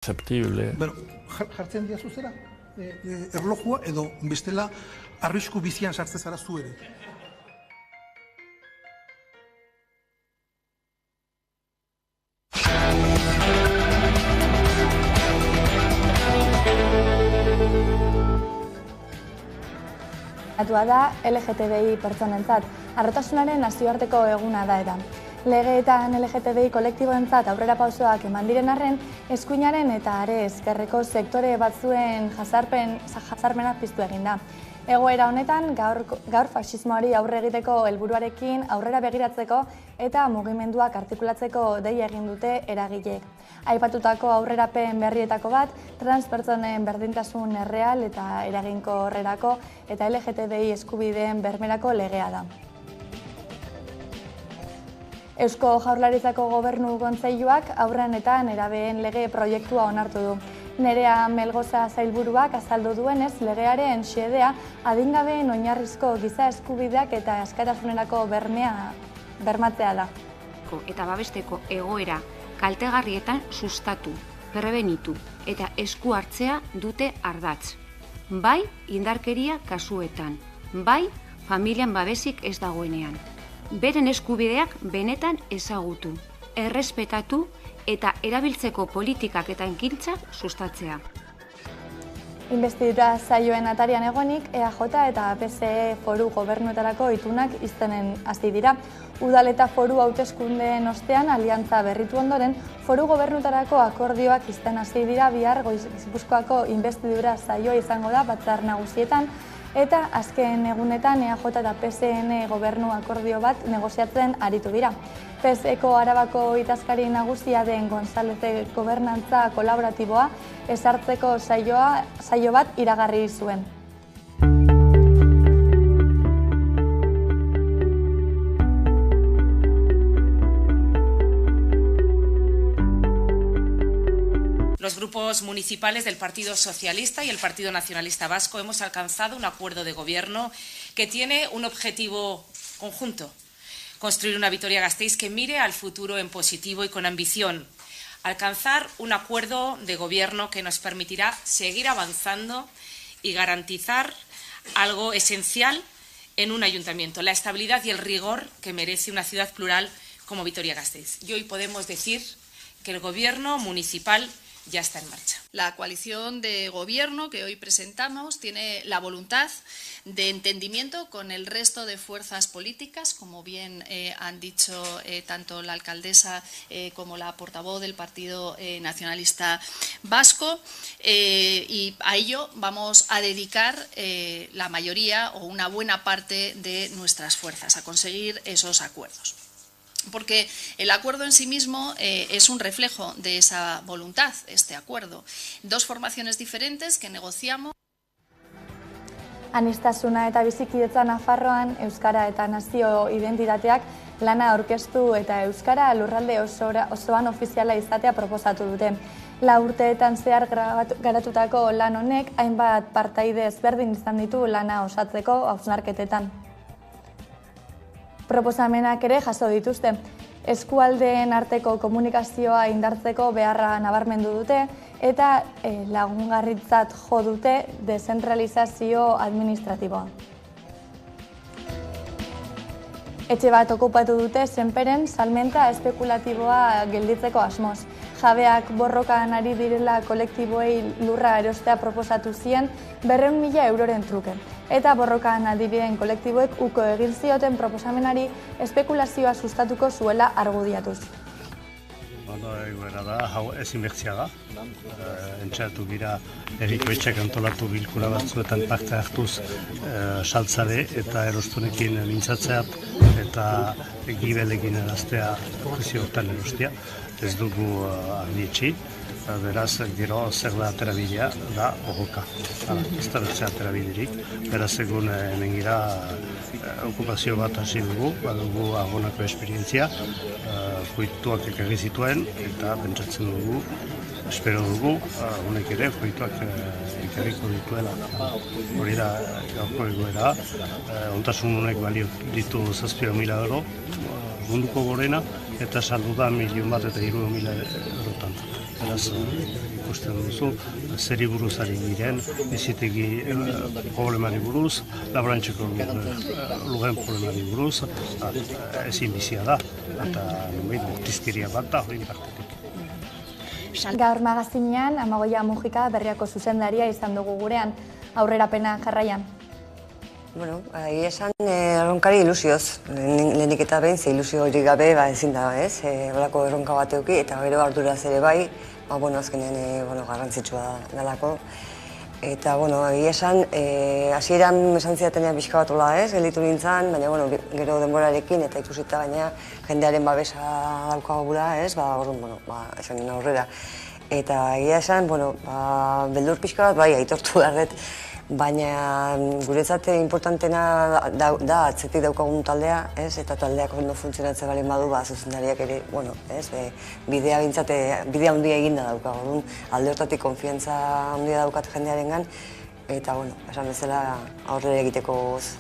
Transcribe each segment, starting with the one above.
Perceptible. Jartzen diazu zera, erlojua edo bestela arrisku bizian sartze zara zu ere. Da LGTBI pertsonentzat, harrotasunaren nazioarteko eguna da eta. Legeetan LGTBI kolektiboentzat aurrera pausoak eman diren arren, eskuinaren eta are ezkerreko sektore batzuen jazarpena piztu egin da. Egoera honetan, gaur faxismoari aurre egiteko helburuarekin aurrera begiratzeko eta mugimenduak artikulatzeko dei egin dute eragileek. Aipatutako aurrerapen berrietako bat, transpertsonen berdintasun erreal eta eraginkorrerako eta LGTBI eskubideen bermerako legea da. Eusko Jaurlaritzako Gobernu Kontseiluak haurren eta nerabeen lege proiektua onartu du. Nerea Melgoza sailburuak azaldu duenez, legearen xedea adingabeen oinarrizko giza eskubideak eta askatasunerako bermatzea da. Eta babesteko egoera kaltegarrietan sustatu, prebenitu eta esku hartzea dute ardatz. Bai indarkeria kasuetan, bai familian babesik ez dagoenean. Beren eskubideak benetan ezagutu, errespetatu eta erabiltzeko politikak eta ekintzak sustatzea. Inbestidura saioen atarian egonik, EAJ eta PSE foru gobernuetarako itunak iztenen hasi dira. Udal eta foru hauteskundeen ostean aliantza berritu ondoren, foru gobernuetarako akordioak izten hasi dira bihar Gipuzkoako inbestidura saioa izango da batzar nagusietan, eta azken egunetan EAJ eta PSN gobernu akordio bat negoziatzen aritu dira. PSeko Arabako idazkari nagusia den González gobernantza kolaboratiboa ezartzeko saio bat iragarri zuen. Los grupos municipales del Partido Socialista y el Partido Nacionalista Vasco hemos alcanzado un acuerdo de gobierno que tiene un objetivo conjunto: construir una Vitoria-Gasteiz que mire al futuro en positivo y con ambición, alcanzar un acuerdo de gobierno que nos permitirá seguir avanzando y garantizar algo esencial en un ayuntamiento, la estabilidad y el rigor que merece una ciudad plural como Vitoria-Gasteiz. Y hoy podemos decir que el gobierno municipal ya está en marcha. La coalición de gobierno que hoy presentamos tiene la voluntad de entendimiento con el resto de fuerzas políticas, como bien han dicho tanto la alcaldesa como la portavoz del Partido Nacionalista Vasco, y a ello vamos a dedicar la mayoría o una buena parte de nuestras fuerzas a conseguir esos acuerdos. Porque el acuerdo en sí mismo es un reflejo de esa voluntad, este acuerdo. Dos formaciones diferentes que negociamos. Anistasuna eta bizikidetza Nafarroan euskara eta nazio identitateak lana aurkeztu eta euskara lurralde osoan ofiziala izatea proposatu dute. 4 urteetan zehar garatutako lan honek hainbat partaide ezberdin izan ditu lana osatzeko hausnarketetan. Proposamenak ere jaso dituzte. Eskualdeen arteko komunikazioa indartzeko beharra nabarmendu dute eta lagungarritzat jo dute dezentralizazio administratiboa. Etxe bat okupatu dute Senperen salmenta espekulatiboa gelditzeko asmoz. Jabeak borrokan ari direla kolektiboei lurra erostea proposatu zien 200.000 euroren truke. Eta borrokan ari diren kolektiboek uko egin zioten proposamenari espekulazioa sustatuko zuela argudiatuz. Egoera da, hau ezinbertzia da. Entxatu gira herriko etxeak antolatu bilkura batzuetan parte hartuz saltzale eta erostunekin mintzatzeat eta gibelekin eraztea prezio hortan erostea. Ez dugu ardietxi, beraz, gero zer da aterabidea da borroka. Ez da bertzea aterabiderik, beraz egun hemen gira okupazio bat hasi dugu, badugu agonako esperientzia, fruituak ekarri zituen eta pentsatzen dugu, espero dugu, honek ere fruituak ekarriko dituela. Hori da gaurko egoera, ontasun honek balio ditu 7.000 euro, munduko gorena, eta saldu da 1.300.000 eurotan. Beraz, ikusten duzu, zeri buruz ari giren, bizitegi problemari buruz, laborantzeko lugen problemari buruz, ezin bizia da, eta bortizkeria bat da hori partetik. Gaur magazinean, Amagoia Mujika Berriako zuzendaria izan dugu gurean, aurrerapena jarraian. Bueno, egia esan, erronkari ilusioz. Lehenik eta behin, ze ilusio hori gabe ezin da, ez? Horako erronka bat euki, eta gero arduraz ere bai, azkenean garrantzitsua dalako. Eta, egia esan, hasieran esan zidatenean pixka bat hola, ez? Gelditu nintzen, baina, gero denborarekin eta ikusita, baina jendearen babesa daukagula, ez? Esan nina aurrera. Eta egia esan, beldur pixka bat, bai, aitortu darret, baina guretzat importantena da atzetik daukagun taldea, eta taldeak ondo funtzionatzen bali badu, zuzendariak ere, bidea handia eginda daukagun, alde hortatik konfiantza handia daukat jendearengan, eta, esan bezala aurrera egiteko goz.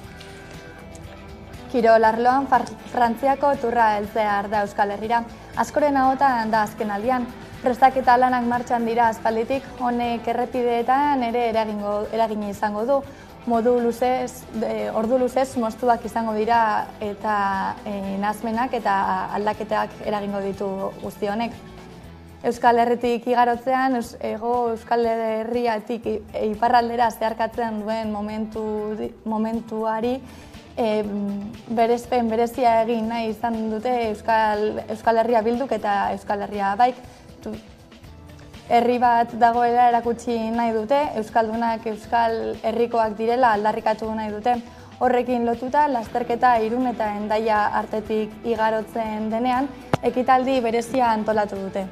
Kirol arloan Frantziako turra heltzear da Euskal Herrira. Askoren ahotan da azken aldian. Prestaketa lanak martxan dira aspalditik, honek errepideetan ere eragina izango du. Ordu luzez moztuak izango dira eta nahasmenak eta aldaketak eragingo ditu guzti honek. Euskal Herritik igarotzean, Euskal Herriatik iparraldera zeharkatzen duen momentuari berezpen berezia egin nahi izan dute Euskal Herria Bilduk eta Euskal Herria Baik. Herri bat dagoela erakutsi nahi dute, Euskaldunak Euskal Herrikoak direla aldarrikatu nahi dute. Horrekin lotuta, lasterketa Irun eta Hendaia artetik igarotzen denean, ekitaldi berezia antolatu dute.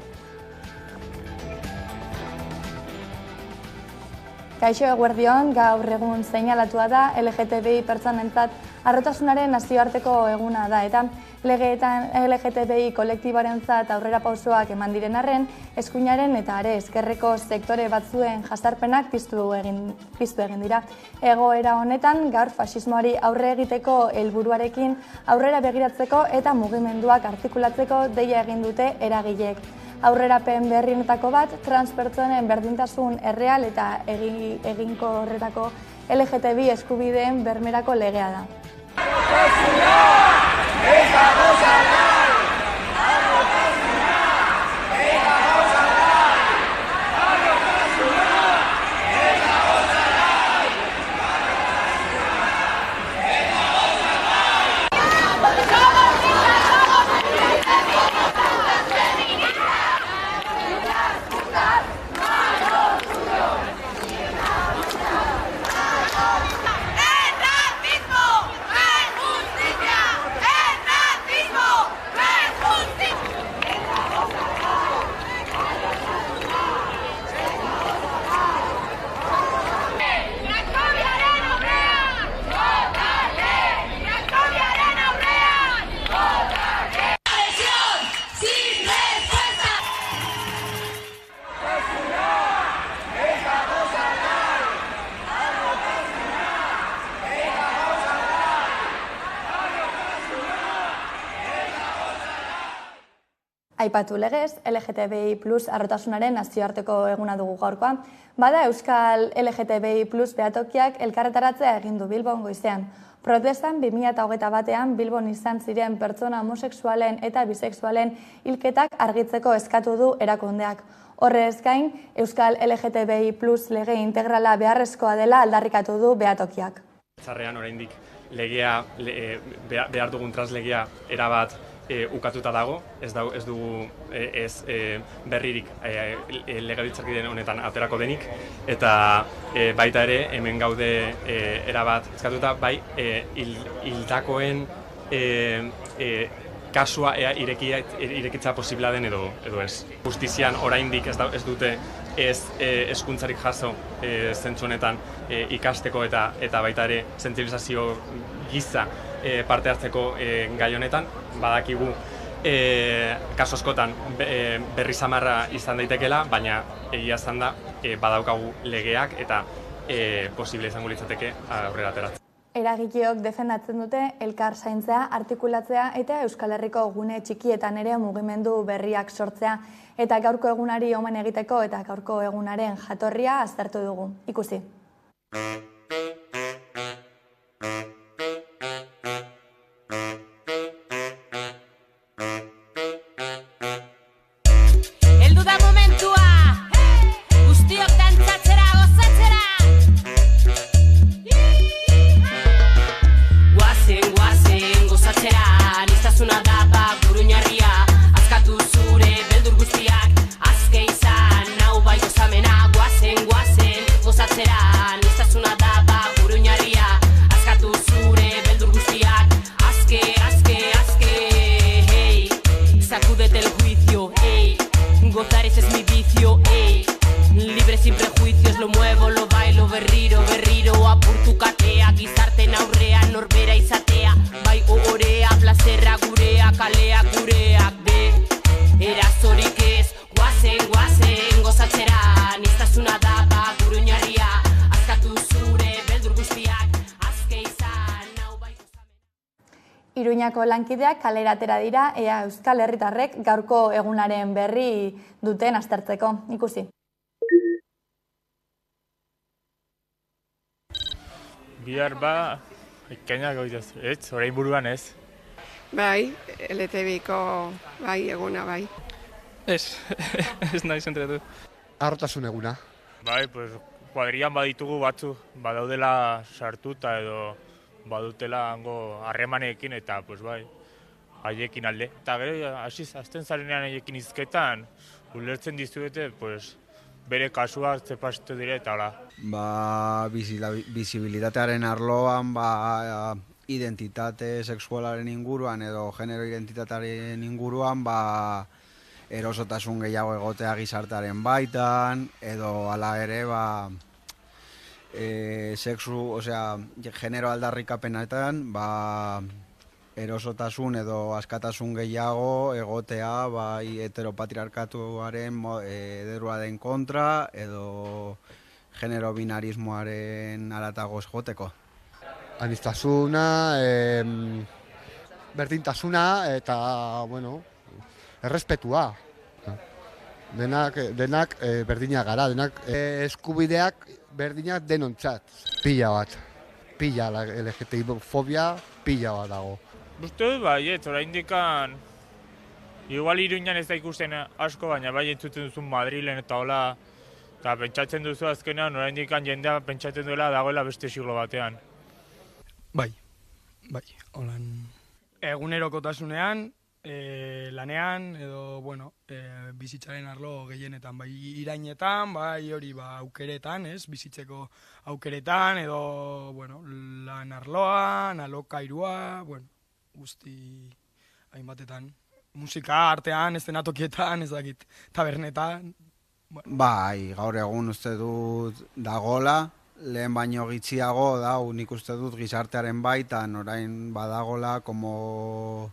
Kaixo eguerdion, gaur egun seinalatua da LGTBI pertsonentzat harrotasunaren nazioarteko eguna da eta legeetan LGTBI kolektiboarentzat aurrera pausoak eman diren arren, eskuinaren eta are ezkerreko sektore batzuen jazarpenak piztu egin dira. Egoera honetan, gaur faxismoari aurre egiteko helburuarekin aurrera begiratzeko eta mugimenduak artikulatzeko deia egin dute eragileek. Aurrerapen berrienetako bat, transpertsonen berdintasun erreal eta eginkorretako LGTBI eskubideen bermerako legea da. Aipatu legez, LGTBI+ harrotasunaren nazioarteko eguna dugu gaurkoa. Bada Euskal LGTBI+ behatokiak elkarretaratzea egin du Bilbon goizean. Protestan 2021 Bilbon izan ziren pertsona homosexualen eta bisexualen hilketak argitzeko eskatu du erakundeak. Horrez gain, Euskal LGTBI+ lege integrala beharrezkoa dela aldarrikatu du behatokiak. Txarrean oraindik legea, behar dugun translegea erabat ukatuta dago, ez dugu berririk legebiltzarkide honetan aterako denik, eta baita ere hemen gaude erabat eskatuta, bai hildakoen kasua irekitza posibla den edo ez. Justizian oraindik ez dute hezkuntzarik jaso zentzu honetan ikasteko eta baita ere sentsibilizazio giza parte hartzeko gai honetan. Badakigu kasu askotan berri samarra izan daitekeela, baina egia izan da badaukagu legeak eta posible izango litzateke aurrera ateratzen. Eragileok defendatzen dute elkar zaintzea, artikulatzea eta Euskal Herriko gune txikietan ere mugimendu berriak sortzea. Eta gaurko egunari omen egiteko eta gaurko egunaren jatorria aztertu dugu. Ikusi. Iruñako lankideak kalera atera dira ea Euskal Herritarrek gaurko egunaren berri duten aztertzeko. Ikusi. Bihar ikainak goitaz, orain buruan ez. Bai, LTBko eguna bai. Ez nahi zentratu. Harrotasun eguna. Bai, kuadrian baditugu batzu, badaudela sartuta edo badutela hango harremanekin eta bai, haiekin alde. Eta gero, azten zarenean haiekin izketan, ulertzen dizuete, bere kasuak zepastu dire eta hola. Bizibilitatearen arloan, identitate sexualaren inguruan edo genero identitatearen inguruan, erosotasun gehiago egotea gizartearen baitan, edo hala ere, genero aldarrikapenetan, erosotasun edo askatasun gehiago egotea bai heteropatriarkatuaren ederua den kontra edo genero binarismoaren aratago joteko. Aniztasuna, berdintasuna eta, errespetua. Denak berdinak gara, denak eskubideak berdinak denontzat. Pila bat. Pila, LGTB-fobia pila bat dago. Uste dut baiet, orain dikan, igual Iruñan ez da ikusten asko, baina bai entzuten duzun Madrilen eta hola, eta pentsatzen duzu azkenean, orain dikan jendea pentsatzen duela dagoela beste siglo batean. Bai, holan. Egunerokotasunean, lanean, edo, bizitzaren arlo gehienetan, bai irainetan, bai hori aukeretan, bizitzeko aukeretan, edo, lan arloan, alokairua, guzti hainbatetan. Musika, artean, eszenatokietan, ez dakit, tabernetan. Bai, gaur egun uste dut dagola, lehen baino gitxiago nik uste dut gizartearen baitan, orain badagola, como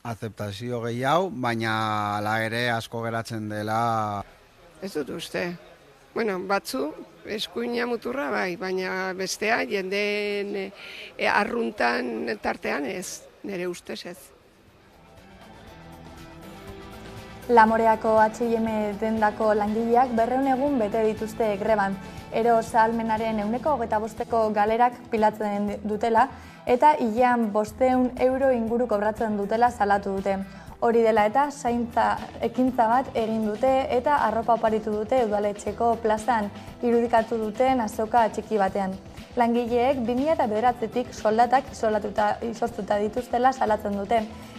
azeptazio gehiago, baina ala ere asko geratzen dela. Ez dut uste. Batzu, eskuina muturra bai, baina bestea jendeen arruntan tartean ez, nire ustez ez. Lamoreako H&M dendako langileak 200 egun bete dituzte greban. Eros ahalmenaren 125% galerak pilatzen dutela eta hilean 500 euro inguru kobratzen dutela salatu dute. Hori dela eta zaintza ekintza bat egin dute eta arropa oparitu dute udaletxeko plazan irudikatu duten azoka txiki batean. Langileek 2009tik soldatak izoztuta dituztela salatzen dute.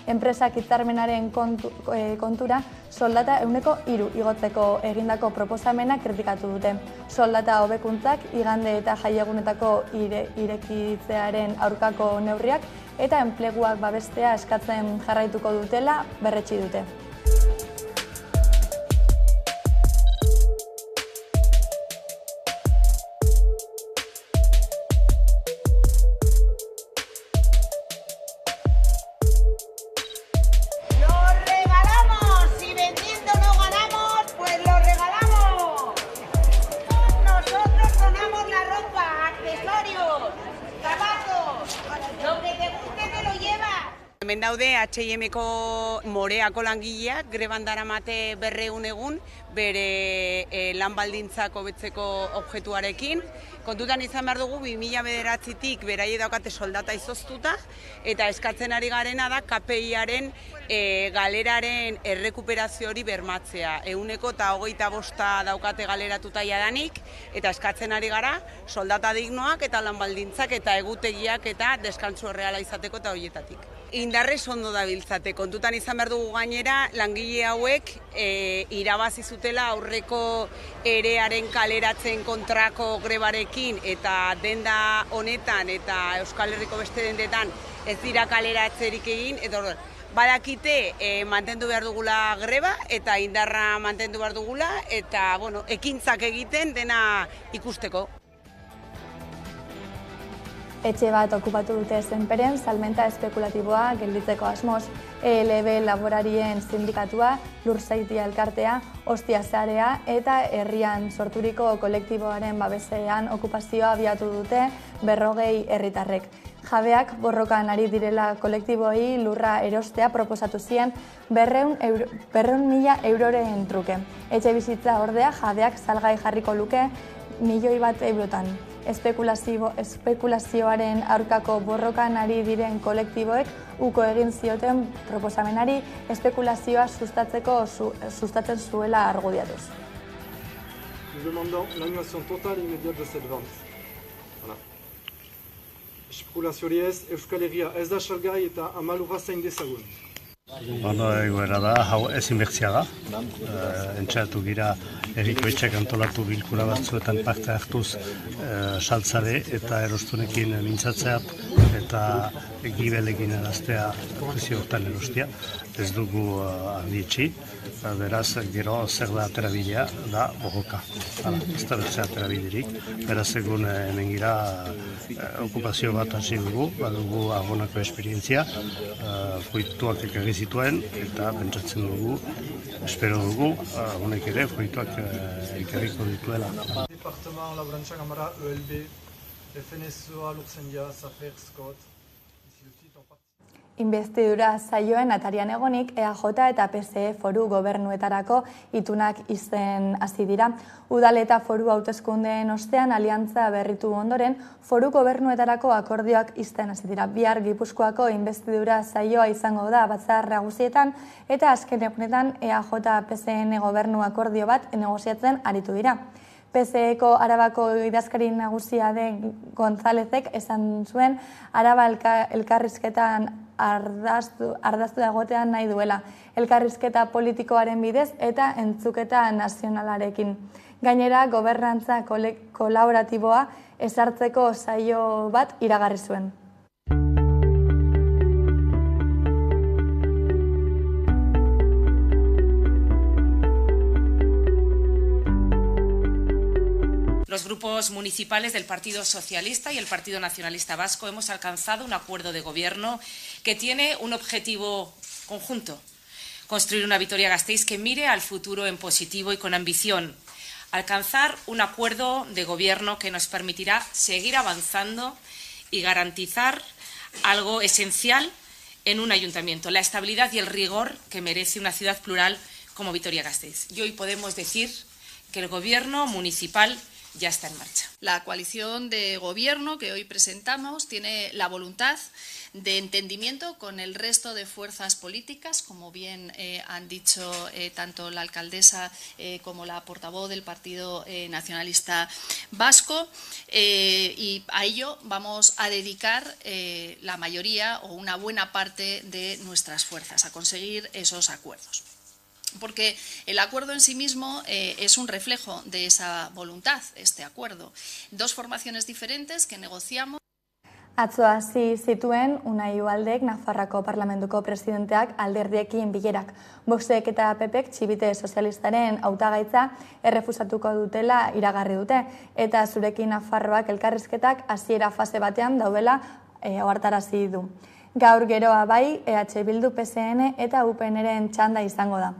Enpresak hitzarmenaren kontura soldata 3% igotzeko egindako proposamena kritikatu dute. Soldata hobekuntzak igande eta jaiegunetako irekitzearen aurkako neurriak eta enpleguak babestea eskatzen jarraituko dutela berretsi dute. Zapatos, hemen daude H&Mko Moreako langileak greban daramate 200 egun bere lan baldintzak hobetzeko objektuarekin. Kontutan izan behar dugu 2009tik beraiek daukate soldata izoztuta eta eskatzen ari garena da KPI-aren galeraren errekuperazio hori bermatzea. 125 daukate galeratuta jadanik eta eskatzen ari gara soldata dignoak eta lan baldintzak eta egutegiak eta deskantsu erreala izateko eta horietatik. Indarrez ondo dabiltzate. Kontutan izan behar dugu gainera langile hauek irabazi zutela aurreko erearen kaleratzen kontrako grebarekin eta denda honetan eta Euskal Herriko beste dendetan ez dira kaleratzerik egin, eta badakite mantendu behar dugula greba eta indarra mantendu behar dugula eta ekintzak egiten dena ikusteko. Etxe bat okupatu dute Senperen salmenta espekulatiboa gelditzeko asmoz. ELB laborarien sindikatua, Lursaitia elkartea, Ostia Sarea eta herrian sorturiko kolektiboaren babesean okupazioa abiatu dute 40 herritarrek. Jabeak borrokan ari direla kolektiboei lurra erostea proposatu zien 200.000 euroren truke. Etxe bizitza ordea jabeak salgai jarriko luke 1.000.000 eurotan. Espekulazioaren aurkako borrokan ari diren kolektiboek uko egin zioten proposamenari espekulazioa sustatzen zuela argudiatuz. Nous demandons l'annulation totale et immédiate de cette vente. Voilà. Espekulazio hori ez, Euskal Herria ez da salgai eta amalurra zain dezagun. Egoera da, hau ezinbertzia da. Entxeatu gira herriko etxeak antolatu bilkura batzuetan parte hartuz saltzare eta erostunekin mintzatzeat eta gibelekin eraztea prezio hortan erostea. Ez dugu ardietxi, beraz gero zer da aterabidea da borroka. Ez da bertzea aterabiderik, beraz egun hemen gira okupazio bat hasi dugu, badugu agonako esperientzia, fruituak ekarri zituen eta pentsatzen dugu, espero dugu, honek ere fruituak ekarriko dituela. Departement Laborantza Kamara, ELB, FNSOA, Luxendia, Safer, Scott. Inbestidura saioen atarian egonik EAJ eta PSE foru gobernuetarako itunak izen hasi dira. Udal eta foru hauteskundeen ostean aliantza berritu ondoren foru gobernuetarako akordioak izten hasi dira. Bihar Gipuzkoako inbestidura saioa izango da Batzar Nagusietan eta azken egunetan EAJ-PSN gobernu akordio bat negoziatzen aritu dira. PSE-ko Arabako idazkari nagusia den Gonzálezek esan zuen Araba elkarrizketan ardaztu egotean nahi duela, elkarrizketa politikoaren bidez eta entzuketa nazionalarekin. Gainera, gobernantza kolaboratiboa ezartzeko saio bat iragarri zuen. Los grupos municipales del Partido Socialista y el Partido Nacionalista Vasco hemos alcanzado un acuerdo de gobierno que tiene un objetivo conjunto: construir una Vitoria-Gasteiz que mire al futuro en positivo y con ambición, alcanzar un acuerdo de gobierno que nos permitirá seguir avanzando y garantizar algo esencial en un ayuntamiento, la estabilidad y el rigor que merece una ciudad plural como Vitoria-Gasteiz. Y hoy podemos decir que el gobierno municipal ya está en marcha. La coalición de gobierno que hoy presentamos tiene la voluntad de entendimiento con el resto de fuerzas políticas, como bien han dicho tanto la alcaldesa como la portavoz del Partido Nacionalista Vasco, y a ello vamos a dedicar la mayoría o una buena parte de nuestras fuerzas a conseguir esos acuerdos. Porque el acuerdo en sí mismo es un reflejo de esa voluntad, este acuerdo. Dos formaciones diferentes que negociamos. Atzo hasi zituen Unai Ubaldek Nafarroako Parlamentuko presidenteak alderdiekin bilerak. Voxek eta PPek txibite sozialistaren hautagaitza errefusatuko dutela iragarri dute, eta zurekin Nafarroak elkarrizketak hasiera fase batean daudela ohartarazi du. Gaur geroa bai EH Bildu, PSN eta UPNren txanda izango da.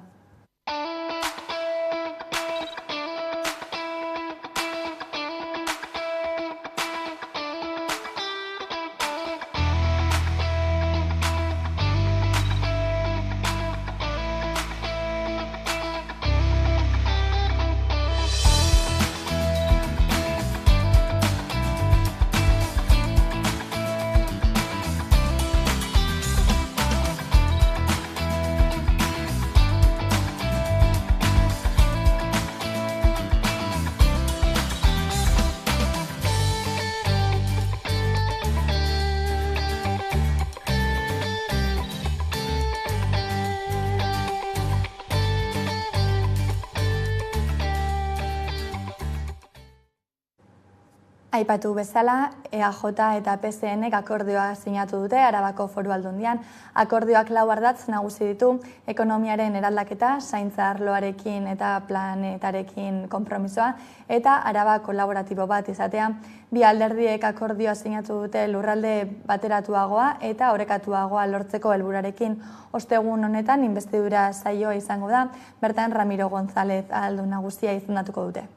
Aipatu bezala, EAJ eta PSNek akordioa sinatu dute Arabako Foru Aldundian. Akordioak 4 ardatz nagusi ditu, ekonomiaren eraldaketa, zaintza arloarekin eta planetarekin konpromisoa, eta Araba kolaboratibo bat izatea. Bi alderdiek akordioa sinatu dute lurralde bateratuagoa eta orekatuagoa lortzeko helburarekin. Ostegun honetan inbestidura saioa izango da, bertan Ramiro González Aldun nagusia izendatuko dute.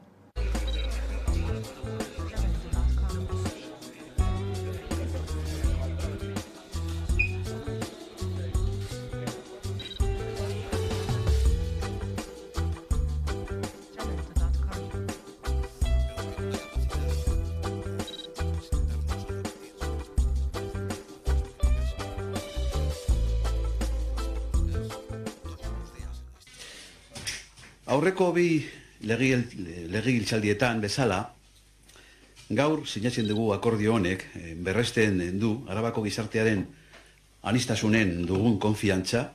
Aurreko bi legegintzaldietan bezala, gaur sinatzen dugu akordio honek berresten du Arabako gizartearen aniztasunen dugun konfiantza,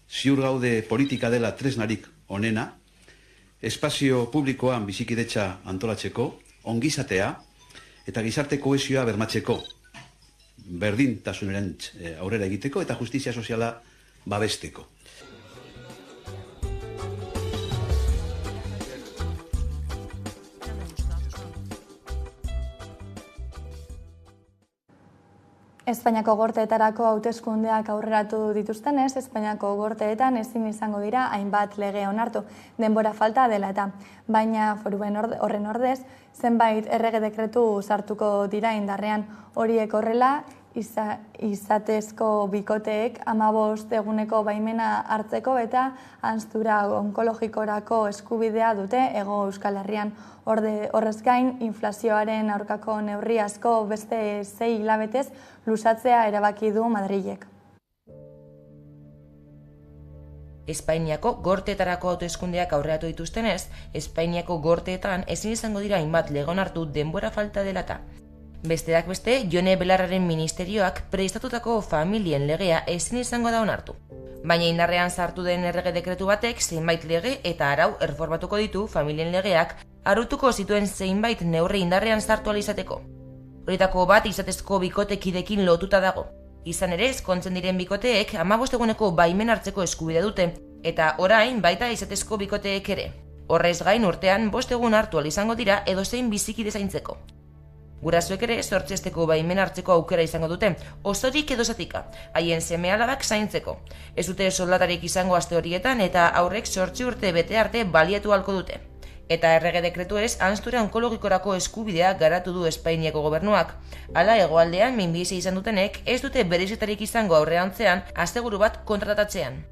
ziur gaude politika dela tresnarik onena, espazio publikoan bizikidetza antolatzeko, ongizatea eta gizarte kohesioa bermatzeko, berdintasunaren aurrera egiteko eta justizia soziala babesteko. Espainiako gorteetarako hauteskundeak aurreratu dituztenez, Espainiako gorteetan ezin izango dira hainbat lege onartu, denbora falta dela eta. Baina foruen horren ordez, zenbait errege dekretu sartuko dira indarrean. Horiek horrela, izatezko bikoteek 15 eguneko baimena hartzeko eta hanstura onkologikorako eskubidea dute Hego Euskal Herrian. Horrez gain, inflazioaren aurkako neurri asko beste 6 hilabetez luzatzea erabaki du Madrilek. Espainiako gorteetarako hauteskundeak aurreratu dituztenez, Espainiako gorteetan ezin izango dira hainbat lege onartu denbora falta dela eta. Besteak beste, Jone Belarraren ministerioak prestatutako familien legea ezin izango da onartu. Baina indarrean sartu den errege dekretu batek zenbait lege eta arau erformatuko ditu familien legeak arautuko zituen zenbait neurri indarrean sartu ahal izateko. Horietako bat izatezko bikotekidekin lotuta dago. Izan ere, ezkontzen diren bikoteek 15 eguneko baimen hartzeko eskubidea dute, eta orain baita izatezko bikoteek ere. Horrez gain urtean 5 egun hartu ahal izango dira edozein bizikide zaintzeko. Gurasoek ere 8 baimen hartzeko aukera izango dute, osorik edo zatika, haien seme-alabak zaintzeko. Ez dute soldatarik izango aste horietan eta aurrek 8 urte bete arte baliatu ahalko dute. Eta errege dekretuez hanstura onkologikorako eskubidea garatu du Espainiako gobernuak. Hala hegoaldean minbizi izan dutenek ez dute berezitarik izango aurreantzean aseguru bat kontratatzean.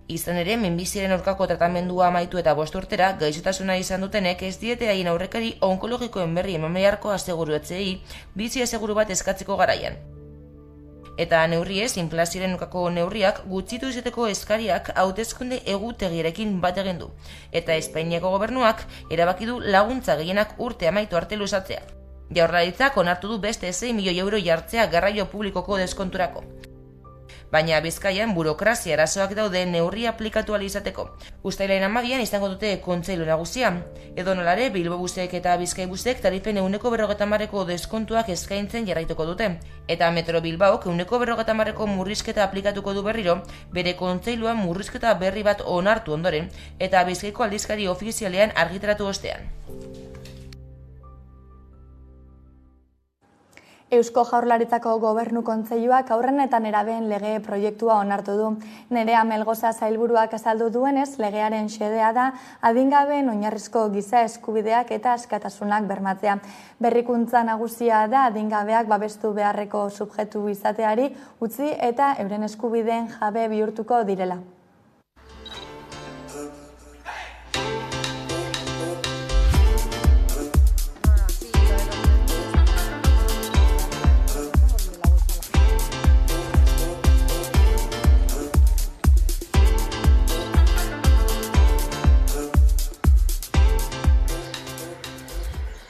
Izan ere, minbiziaren aurkako tratamendua amaitu eta 5 urtera gaixotasuna izan dutenek ez diete haien aurrekari onkologikoen berri eman beharko aseguruetzei bizi aseguru bat eskatzeko garaian. Eta neurriez, inflazioaren aurkako neurriak gutxitu izateko eskariak hauteskunde egutegierekin bat egin du. Eta Espainiako gobernuak erabaki du laguntza gehienak urte amaitu arte luzatzea. Jaurlaritzak onartu du beste 6 milioi euro jartzea garraio publikoko deskonturako. Baina Bizkaian burokrazia arazoak daude neurri aplikatu ahal izateko. Uztailaren 12an izango dute kontseilu nagusia. Edonolare, Bilbobusek eta Bizkaibusek tarifen 50%ko deskontuak eskaintzen jarraituko dute. Eta Metro Bilbaok 50%ko murrizketa aplikatuko du berriro, bere kontseiluan murrizketa berri bat onartu ondoren, eta Bizkaiko aldizkari ofizialean argitaratu ostean. Eusko Jaurlaritzako Gobernu Kontseiluak haurren eta nerabeen lege proiektua onartu du. Nerea Melgoza sailburuak azaldu duenez, legearen xedea da adingabeen oinarrizko giza eskubideak eta askatasunak bermatzea. Berrikuntza nagusia da adingabeak babestu beharreko subjektu izateari utzi eta euren eskubideen jabe bihurtuko direla.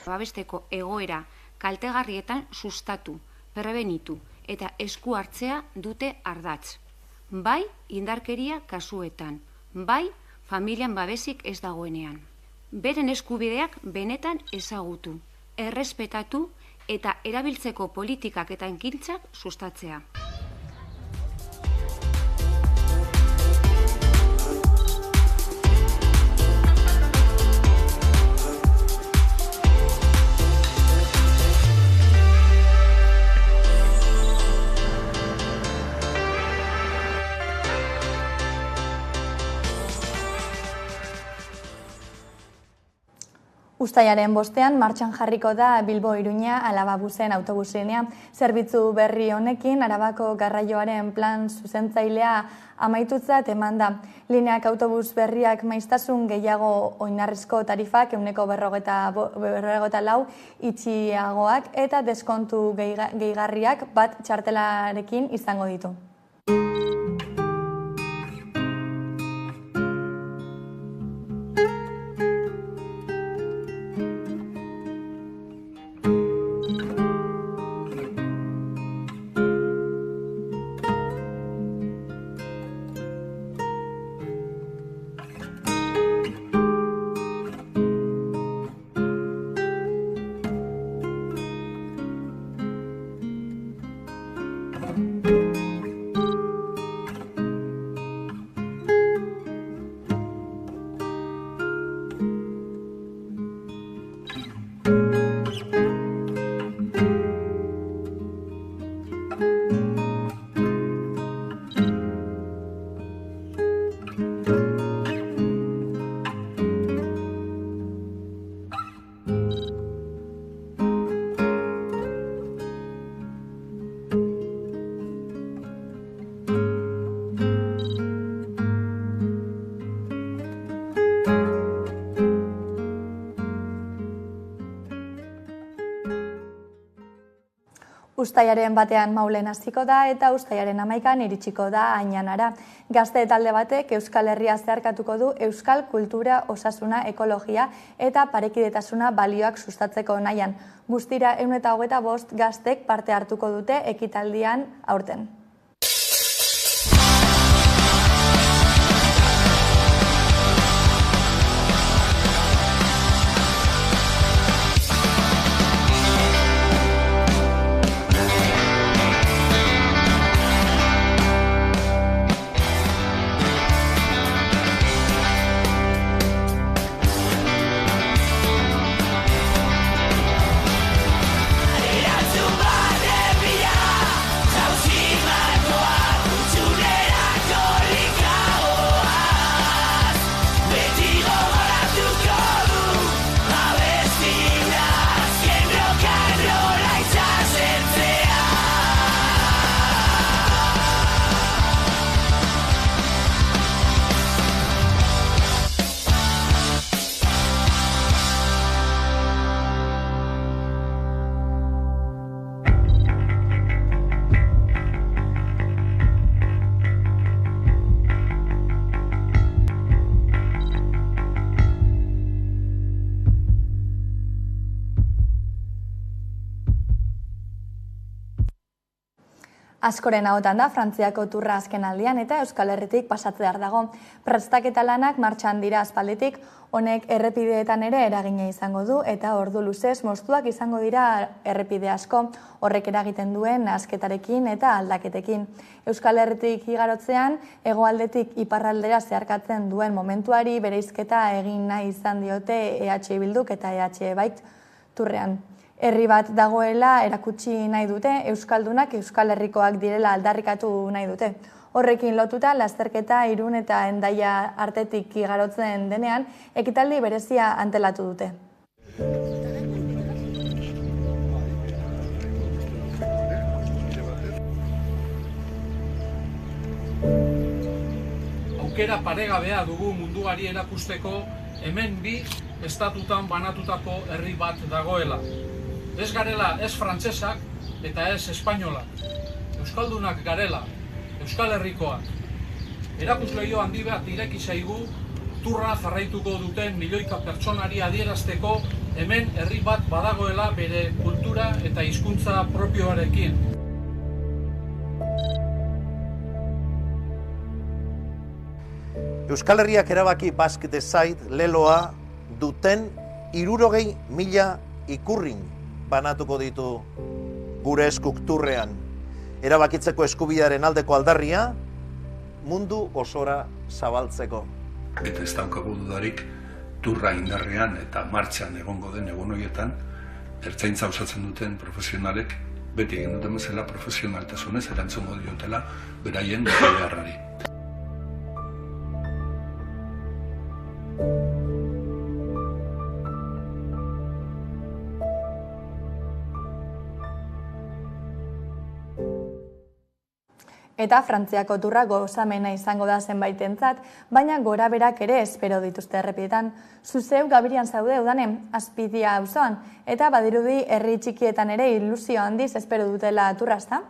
Babesteko egoera kaltegarrietan sustatu, prebenitu eta esku hartzea dute ardatz. Bai indarkeria kasuetan, bai familian babesik ez dagoenean. Beren eskubideak benetan ezagutu, errespetatu eta erabiltzeko politikak eta ekintzak sustatzea. Uztailaren 5ean martxan jarriko da Bilbo-Iruña Alababusen autobus linea. Zerbitzu berri honekin Arabako garraioaren plan zuzentzailea amaitutzat eman da. Lineak autobus berriak maiztasun gehiago oinarrizko tarifak 144 itxiagoak eta deskontu gehigarriak bat txartelarekin izango ditu. Uztailaren 1ean Maulen hasiko da eta uztailaren 11an iritsiko da Añanara. Gazte talde batek Euskal Herria zeharkatuko du euskal kultura, osasuna, ekologia eta parekidetasuna balioak sustatzeko nahian. Guztira 125 gaztek parte hartuko dute ekitaldian aurten. Askoren ahotan da Frantziako turra azken aldian eta Euskal Herritik pasatzear dago. Prestaketa lanak martxan dira aspalditik, honek errepideetan ere eragina izango du eta ordu luzez moztuak izango dira errepide asko, horrek eragiten duen asketarekin eta aldaketekin. Euskal Herritik igarotzean, hegoaldetik iparraldera zeharkatzen duen momentuari bereizketa egin nahi izan diote EH Bilduk eta EH Baik turrean. Herri bat dagoela erakutsi nahi dute, Euskaldunak Euskal Herrikoak direla aldarrikatu nahi dute. Horrekin lotuta, lasterketa Irun eta Hendaia artetik igarotzen denean, ekitaldi berezia antelatu dute. Aukera paregabea dugu munduari erakusteko hemen bi estatutan banatutako herri bat dagoela. Ez garela ez frantsesak eta ez espainolak. Euskaldunak garela, Euskal Herrikoak. Erakusleiho handi bat ireki zaigu turra jarraituko duten milioika pertsonari adierazteko hemen herri bat badagoela bere kultura eta hizkuntza propioarekin. Euskal Herriak erabaki Basque Decide leloa duten 60.000 ikurrin banatuko ditu gure eskukturrean. Erabakitzeko eskubidearen aldeko aldarria mundu osora zabaltzeko. Eta ez daukagu dudarik turra indarrean eta martxan egongo den egun horietan, ertzaintza osatzen duten profesionalek beti egin duten bezala profesionaltasunez erantzungo diotela beraien beharrari. Eta Frantziako turra gozamena izango da zenbaitentzat, baina gora berak ere espero dituzte errepidetan. Zuzeu Gabirian zaude udanen, Azpeitia auzoan, eta badirudi herri txikietan ere ilusio handiz espero dutela turra, ezta?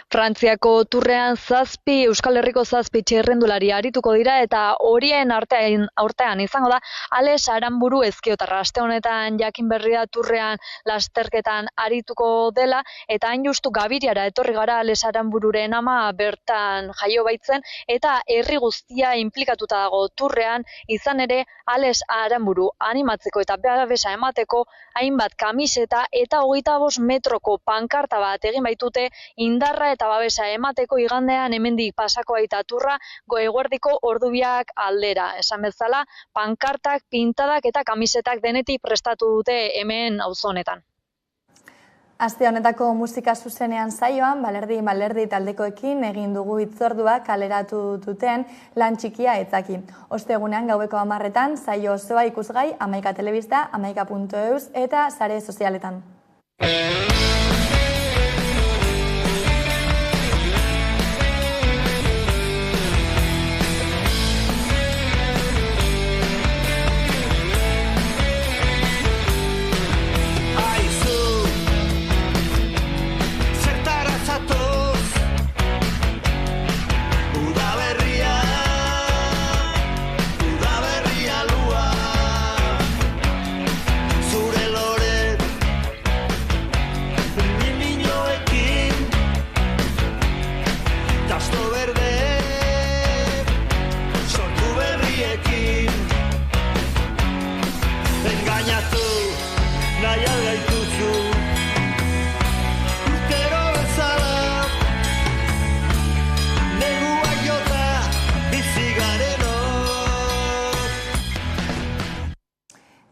Frantziako turrean Euskal Herriko 7 txirrindulari arituko dira eta horien artean izango da Ales Aranburu ezkiotarra. Aste honetan jakin berria turrean lasterketan arituko dela eta hain justu Gabiriara etorri gara Ales Aranbururen ama bertan jaio baitzen eta herri guztia inplikatuta dago turrean, izan ere Ales Aranburu animatzeko eta babesa emateko hainbat kamiseta eta 25 metroko pankarta bat egin baitute indarra eta babesa emateko igandean hemendik pasako baita turra eguerdiko ordubiak aldera. Esan bezala, pankartak, pintadak eta kamisetak denetik prestatu dute hemen auzo honetan. Aste honetako musika zuzenean saioan, Balerdi taldekoekin egin dugu hitzordua kaleratu duten lan txikia etzaki. Ostegunean gaueko 10:00 saio osoa ikusgai Hamaika Telebista, hamaika.eus eta sare sozialetan.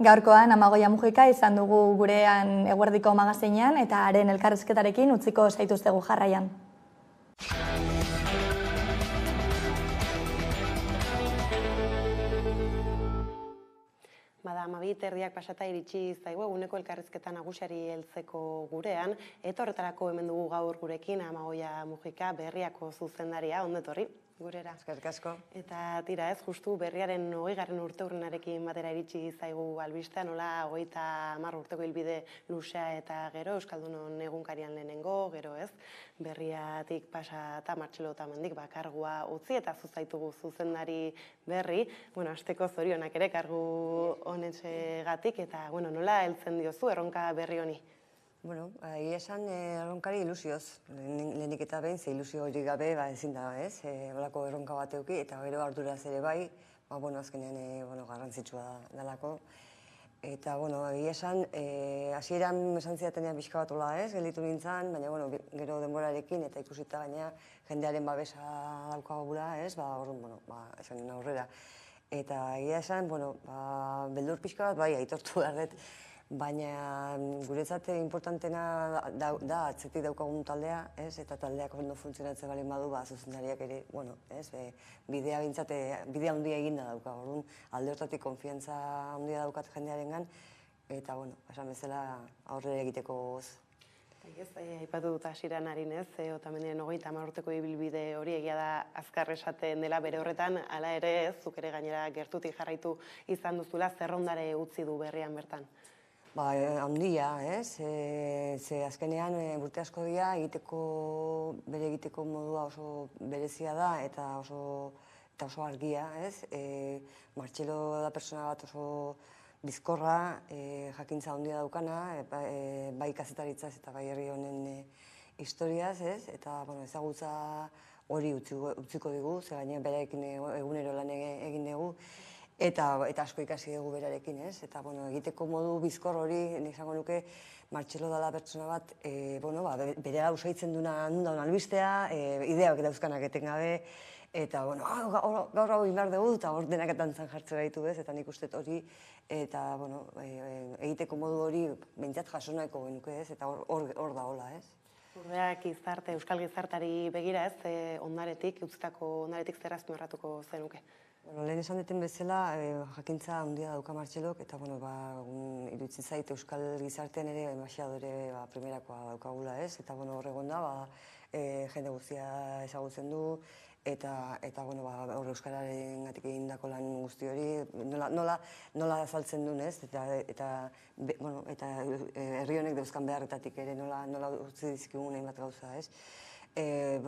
Gaurkoan Amagoia Mujika izan dugu gurean eguerdiko magazinean eta haren elkarrizketarekin utziko zaituztegu jarraian. Bada, 12:00 pasata iritsi zaigu eguneko elkarrizketa nagusiari heltzeko gurean, eta horretarako hemen dugu gaur gurekin Amagoia Mujika Berriako zuzendaria, ondo etorri. Gurera. Eskerrik asko. Eta tira ez, justu berriaren 20. urteurrenarekin batera iritsi zaigu albistea, nola 30 urteko hilbide luzea eta gero, Euskaldunon egunkarian lehenengo, gero ez, berriatik pasa eta Martxelo Otamendik kargua utzi eta zuzaitugu zuzendari berri, hasteko zorionak ere kargu honetxegatik, eta nola heltzen diozu erronka berri honi? Egia esan erronkari ilusioz, lehenik eta behin, ze ilusio hori gabe ezin da, ez? Olako erronka bat euki, eta gero arduraz ere bai, azkenean garrantzitsua dalako. Eta, egia esan, hasieran esan zidatenean pixka bat hola, ez? Gelditu nintzen, baina, gero denborarekin eta ikusita baina jendearen babesa daukagula, ez? Esan nien aurrera. Eta egia esan, beldur pixka bat, bai, aitortu behar dut, baina guretzat importantena da atzetik daukagun taldea, eta taldeak ondo funtzionatzen balin badu, zuzendariak ere, bidea handia eginda dauka, alde hortatik konfiantza handia daukat jendearengan, eta, esan bezala aurrera egiteko goz. Aipatu dut hasieran harinez, Otamendiren 30 urteko ibilbide hori egia da azkar esaten dela bere horretan, hala ere ez, zuk ere gainera gertutik jarraitu izan duzula, zerrondare utzi du berrian bertan? Handia, ez? Ze azkenean urte asko dira, bere egiteko modua oso berezia da eta oso argia, ez? Martxelo da persona bat oso bizkorra, jakintza handia daukana, bai kazetaritzaz eta bai herri honen historiaz, ez? Eta ezagutza hori utziko digu, ze gaina beraekin egunero lan egin dugu. eta asko ikasi dugu berarekin, ez? Eta, bueno, egiteko modu bizkor hori, izango nuke, Martxelo dela pertsona bat, bere ausaitzen duna nundan albistea, ideak dauzkanak etengabe, eta, bueno, gaur hau inbar dugu, eta hor denaketan zan jartze baitu, ez? Eta nik uste hori, eta, bueno, egiteko modu hori behintzat jaso nahiko genuke, ez? Eta hor da hola, ez? Urdeak euskal gizartari begira, ez? Ondaretik, utzitako ondaretik zer azpimarratuko zenuke? Lehen esan deten bezala, jakintza handia dauka Martxelok, eta iruditzen zait euskal gizartean ere enbaixadore primerakoa daukagula, ez? Eta hor egon da, jende guztia ezagutzen du, eta hor euskararen gatik egindako lan guzti hori, nola azaltzen duen, ez? Eta herri honek dauzkan beharretatik ere nola utzi dizkigun hainbat gauza, ez?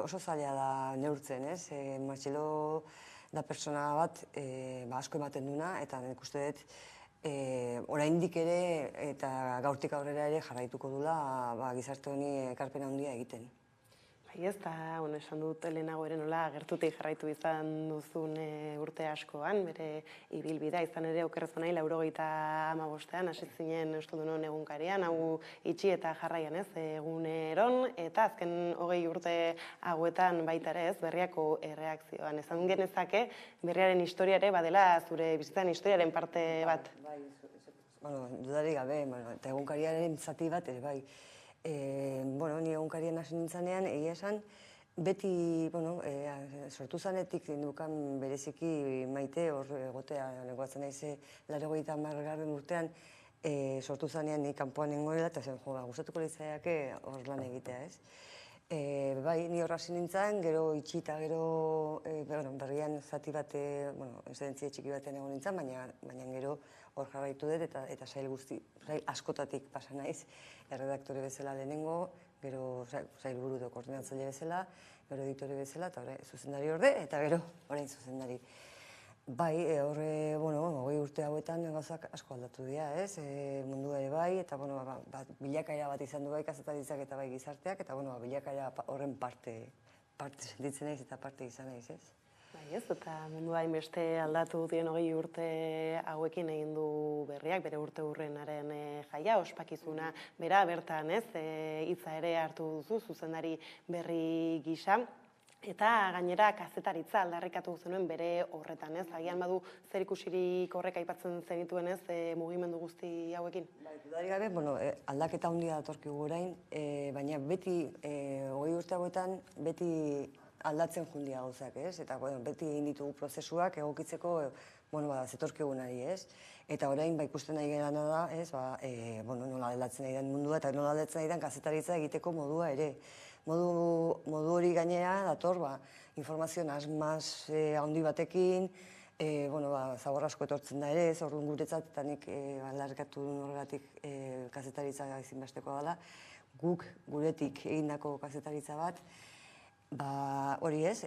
Oso zaila da neurtzen, ez? Martxelo da pertsona bat asko ematen duna, eta nik uste dut oraindik ere eta gaurtik aurrera ere jarraituko dula gizarte honi ekarpena handia egiten. Bai ez, eta esan dut lehenago ere nola gertutik jarraitu izan duzun urte askoan, bere ibilbidea izan ere okerrezu nahi 95ean, hasi zinen Euskaldunon egunkarian, hau itxi eta jarraian ez, eguneron, eta azken 20 urte hauetan baita ere ez, berriako erreakzioan. Ezan genezake, berriaren historia ere badela zure bizitzan historiaren parte bat. Bai, dudarik gabe, eta egunkariaren zati bat ere bai. Ni egunkarien hasi nintzanean, egia esan, beti, sortu zanetik dukan bereziki maite hor egotea, negoatzen naize 80 urtean, sortu zanean ni kanpoan nengoela, eta zen, gustatuko litzaiake hor lan egitea, ez? Bai, ni hor hasi nintzen, gero itxita, gero berrian zati bat, eszentzia txiki batean egon nintzen, baina gero hor jarraitu dut eta sail askotatik pasa naiz, erredaktore bezala lehenengo, gero sailburu edo koordinatzaile bezala, gero editore bezala, eta zuzendari orde, eta gero orain zuzendari. Bai, horre, 20 urte hauetan gauzak asko aldatu dira, ez? Mundua ere bai, eta bilakaera bat izan du bai kazetaritzak eta bai gizarteak, eta bilakaera horren parte sentitzen naiz eta parte izan naiz, ez? Bai ez, eta mundua hainbeste aldatu dien 20 urte hauekin egin du berriak, bere urte hurrenaren jaia, ospakizuna bera bertan, ez? Hitza ere hartu duzu, zuzendari berri gisa. Eta gainera kazetaritza aldarrikatu zenuen bere horretan, ez? Agian badu zer ikusirik horrek aipatzen zenituen, ez? Mugimendu guzti hauekin? Bai, dudarik gabe, aldaketa handia datorkigu orain, baina beti 20 urte hauetan, beti aldatzen jundia gauzak, ez? Eta beti egin ditugu prozesuak egokitzeko zetorkigunari, ez? Eta orain ikusten nahi gerana da, ez? Nola aldatzen nahi den mundua eta nola aldatzen nahi den kazetaritza egiteko modua ere. Modu hori gainera dator, informazio asmaz handi batekin, zabor asko etortzen da ere, ez? Orduan guretzat, eta nik aldarrikatu horregatik kazetaritza ezinbestekoa dela, guk guretik egindako kazetaritza bat, hori ez,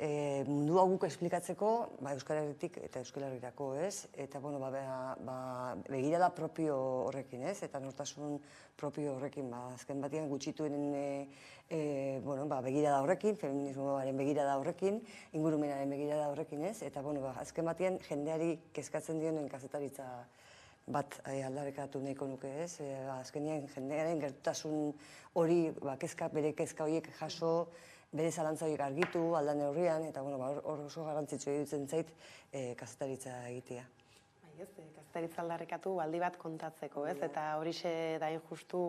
mundua guk esplikatzeko, Euskal Herritik eta Euskal Herrirako, ez? Eta, begirada propio horrekin, ez? Eta nortasun propio horrekin, azken batean gutxituen begirada horrekin, feminismoaren begirada horrekin, ingurumenaren begirada horrekin, ez? Eta, azken batean jendeari kezkatzen dionen kazetaritza bat aldarrikatu nahiko nuke, ez? Azkenean jendearen gertutasun hori, bere kezka horiek jaso, bere zalantza horiek argitu, aldan neurrian, eta hor oso garrantzitsu edutzen zait kazetaritza egitea. Bai ez, kazetaritza aldarrikatu aldi bat kontatzeko, ez? Eta horixe dain justu,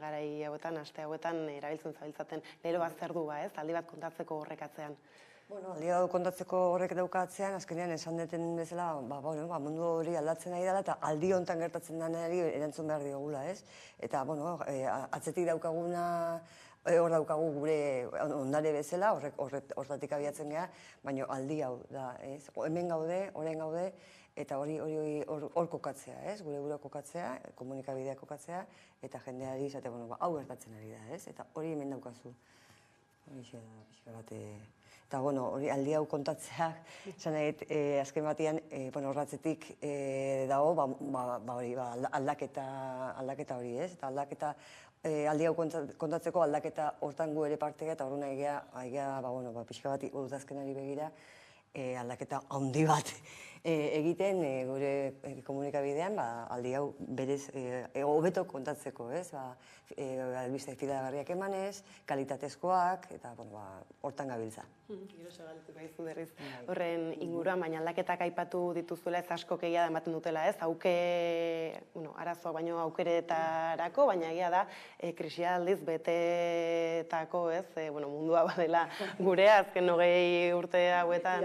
garai hauetan, aste hauetan, erabiltzen zabiltzaten lehelo bat zer du, ez? Aldi bat kontatzeko horrekatzean. Aldi bat kontatzeko horrek daukatzean, azkenean esan deten bezala, mundu hori aldatzen nahi dela, eta aldi honetan gertatzen denari erantzun behar diogula, ez? Eta, atzetik daukaguna, hor daukagu gure ondare bezala, hortatik abiatzen geha, baina aldi hau da, ez? Hemen gaude, orain gaude, eta hor kokatzea, ez? Gure kokatzea, komunikabideak kokatzea, eta jendeari izate, hau gertatzen ari da, ez? Eta hori hemen daukazu. Horixe da, pixka bat, eta hori aldi hau kontatzeak, esan nahi, azken batean, horratzetik dago, aldaketa hori, ez? Eta aldaketa, aldi hau kontatzeko aldaketa hortan gu ere partea, eta hori nahi pixka bat udazkenari begira, aldaketa handi bat egiten gure komunikabidean aldi hau berez hobeto kontatzeko, ez? Albiste fidagarriak emanez, kalitatezkoak, eta hortan gabiltza. Giroso galdetuko aizu berriz. Horren inguruan, baina aldaketak aipatu dituzuela ez asko keia da ematen dutela, ez? Arazoak baino aukeretarako, baina egia da krisialdiz betetako, ez? Mundua badela gurea, azken 20 urte hauetan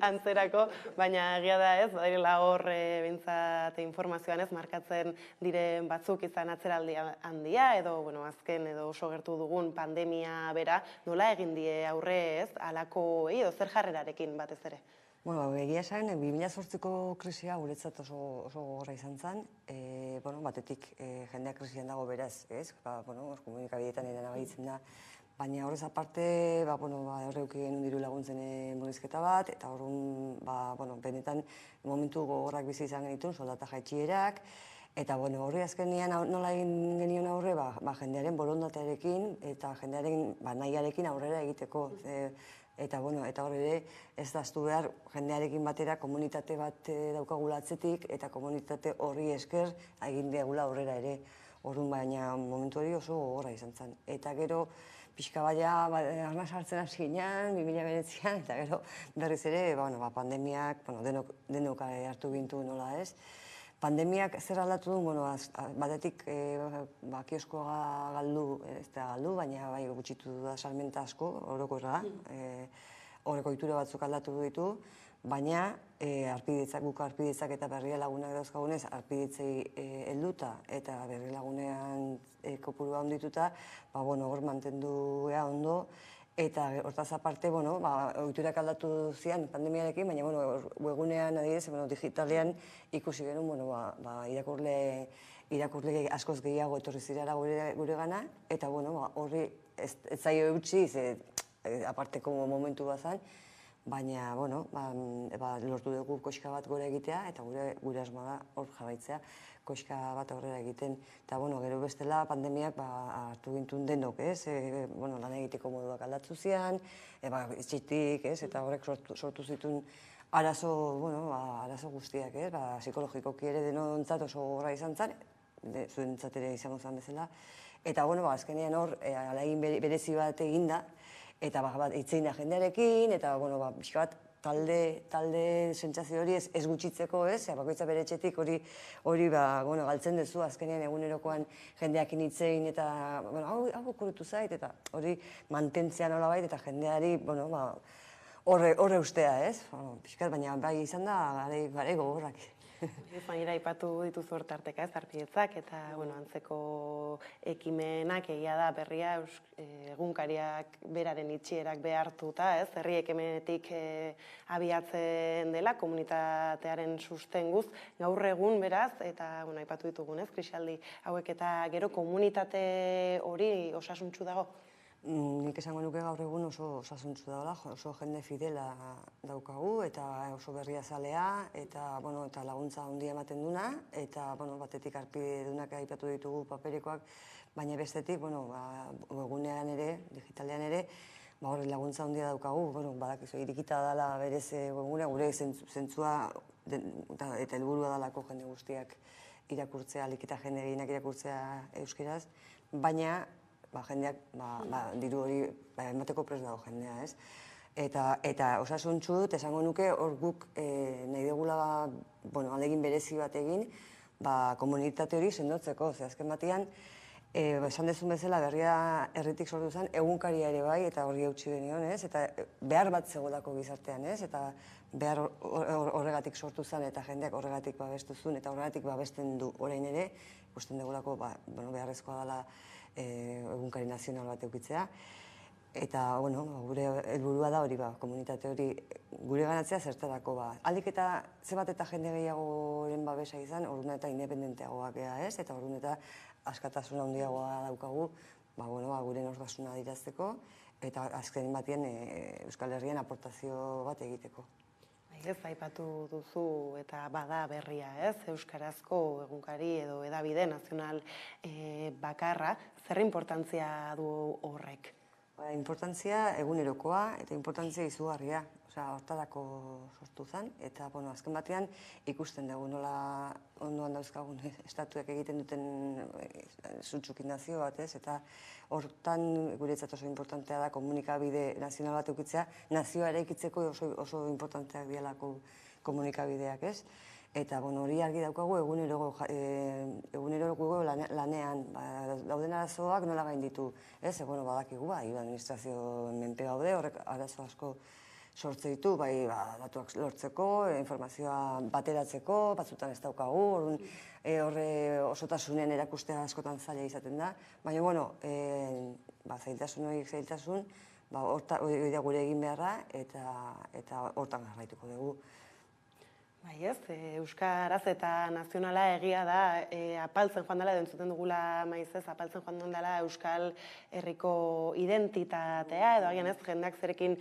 antzerako, baina egia da, ez? Badirela hor behintzat informazioan ez markatzen diren batzuk izan atzeraldi handia, edo azken edo oso gertu dugun pandemia bera, nola egin die aurre ez, alako edo zer jarrerarekin batez ere? Egia esan, 2008ko krisia guretzat oso gogorra izan zen. Batetik jendeak krisian dago beraz, ez? Komunikabideetan ere nabaritzen da. Baina horrez aparte, horreuki genuen diru laguntzen murrizketa bat, eta horren, benetan momentu gogorrak bizi izan genituen, soldata jaitxierak, eta horri azkenean nola egin genion aurre, jendearen borondatearekin eta jendearen nahiarekin aurrera egiteko. Eta hor ere ez daztu behar jendearekin batera komunitate bat daukagula atzetik eta komunitate horri esker egin diagula aurrera ere. Orduan baina momentu hori oso gogorra izan zen. Eta gero pixka baina arna sartzen hasi ginean, 2009an, eta gero berriz ere pandemiak denok hartu gintu nola ez. Pandemiak zer aldatu du, batetik kioskoa galdu, ez da galdu, baina gutxitu da salmenta asko, orokorra da, horreko ohitura batzuk aldatu ditu, baina guk arpidetzak eta berria lagunak dauzkagunez, arpidetzei helduta eta berri lagunean kopurua ondituta, hor mantendu ea ondo, eta hortaz aparte, ohiturak aldatu zian pandemiarekin, baina webgunean, adibidez, digitalean ikusi genuen, irakurle askoz gehiago etorri zirara gure gana, eta horri ez zaio eutxi, aparteko momentu bat zen, baina lortu dugu koxka bat gora egitea, eta gure asmoa da hor jarraitzea koxka bat aurrera egiten. Eta gero bestela pandemiak hartu gintuen denok, lan egiteko moduak aldatu zian, itxitik, eta horrek sortu zituen arazo guztiak, psikologikoki ere denontzat oso gogorra izan zen, zuentzat ere izango zen bezala. Eta azkenean hor, ahalegin berezi bat eginda, eta hitzein da jendearekin, eta pixka bat talde sentsazio hori ez gutxitzeko, bakoitza bere etxetik hori galtzen duzu azkenean egunerokoan jendeakin hitzein, eta hau okurutu zait, eta hori mantentzea nolabait, eta jendeari horre ustea, pixka baina bai izan da gare gogorrak. Baina aipatu dituzu hortarteka arpidetzak eta antzeko ekimenak egia da berria egunkariak beraren itxierak behartuta, herri ekimenetik abiatzen dela komunitatearen sustenguz gaur egun beraz, eta aipatu ditugun krisialdi hauek eta gero komunitate hori osasuntsu dago? Nik esango nuke gaur egun oso osasuntsu dagoela, oso jende fidela daukagu, eta oso berria zalea, eta laguntza handia ematen duna, eta batetik arpidunak aipatu ditugu paperekoak, baina bestetik, webgunean ere, digitalean ere, horri laguntza handia daukagu, badakizu, irikita dela berez webgunea, gure zentzua eta helburua dalako jende guztiak irakurtzea, alikita jende gehienak irakurtzea euskeraz, baina jendeak diru hori emateko prest dago jendea, ez? Eta osasuntsu dut, esango nuke, hor guk nahi dugula ahalegin berezi bat egin, komunitate hori sendotzeko, azken batean, esan dezun bezala berria herritik sortu zen, egunkaria ere bai, eta hori eutxi genion, ez? Eta behar bat zegoelako gizartean, ez? Eta behar horregatik sortu zen, eta jendeak horregatik babestu zuen, eta horregatik babesten du orain ere, ikusten dugulako beharrezkoa dela egunkari nazional bat eukitzea. Eta, gure helburua da hori, komunitate hori gure ganatzea zertarako. Aldik eta zebat eta jende gehiagoren babesa izan, orduan eta independenteagoak ea ez, eta orduan eta askatasuna handiagoa daukagu, gure nortasuna adirazteko, eta azken batien Euskal Herrian aportazio bat egiteko. Ez aipatu duzu eta bada berria, ez? Euskarazko egunkari edo hedabide nazional bakarra, zer inportantzia du horrek? Importantzia egunerokoa eta importantzia izugarria. Hortarako sortu zen, eta azken batean ikusten dugu nola ondoan dauzkagun estatuak egiten duten sutsukindazio bat, eta hortan guretzat oso importantea da komunikabide nazional bat eukitzea, nazioa ere ikitzeko oso importanteak dialako komunikabideak, ez? Eta hori argi daukagu eguneroko lanean, dauden arazoak nola gainditu, ez? Badakigu, administrazio menpe gaude, horrek arazo asko sortze ditu, datuak lortzeko, informazioa bateratzeko, batzutan ez daukagu, horre osotasunen erakustea askotan zaila izaten da, baina, zailtasun horiek zailtasun, hori da gure egin beharra, eta hortan jarraituko dugu. Bai ez, Euskaraz eta nazionala egia da, apaltzen joan dela, edo entzuten dugula maiz ez, apaltzen joan dela Euskal Herriko identitatea, edo agian ez, jendeak zerekin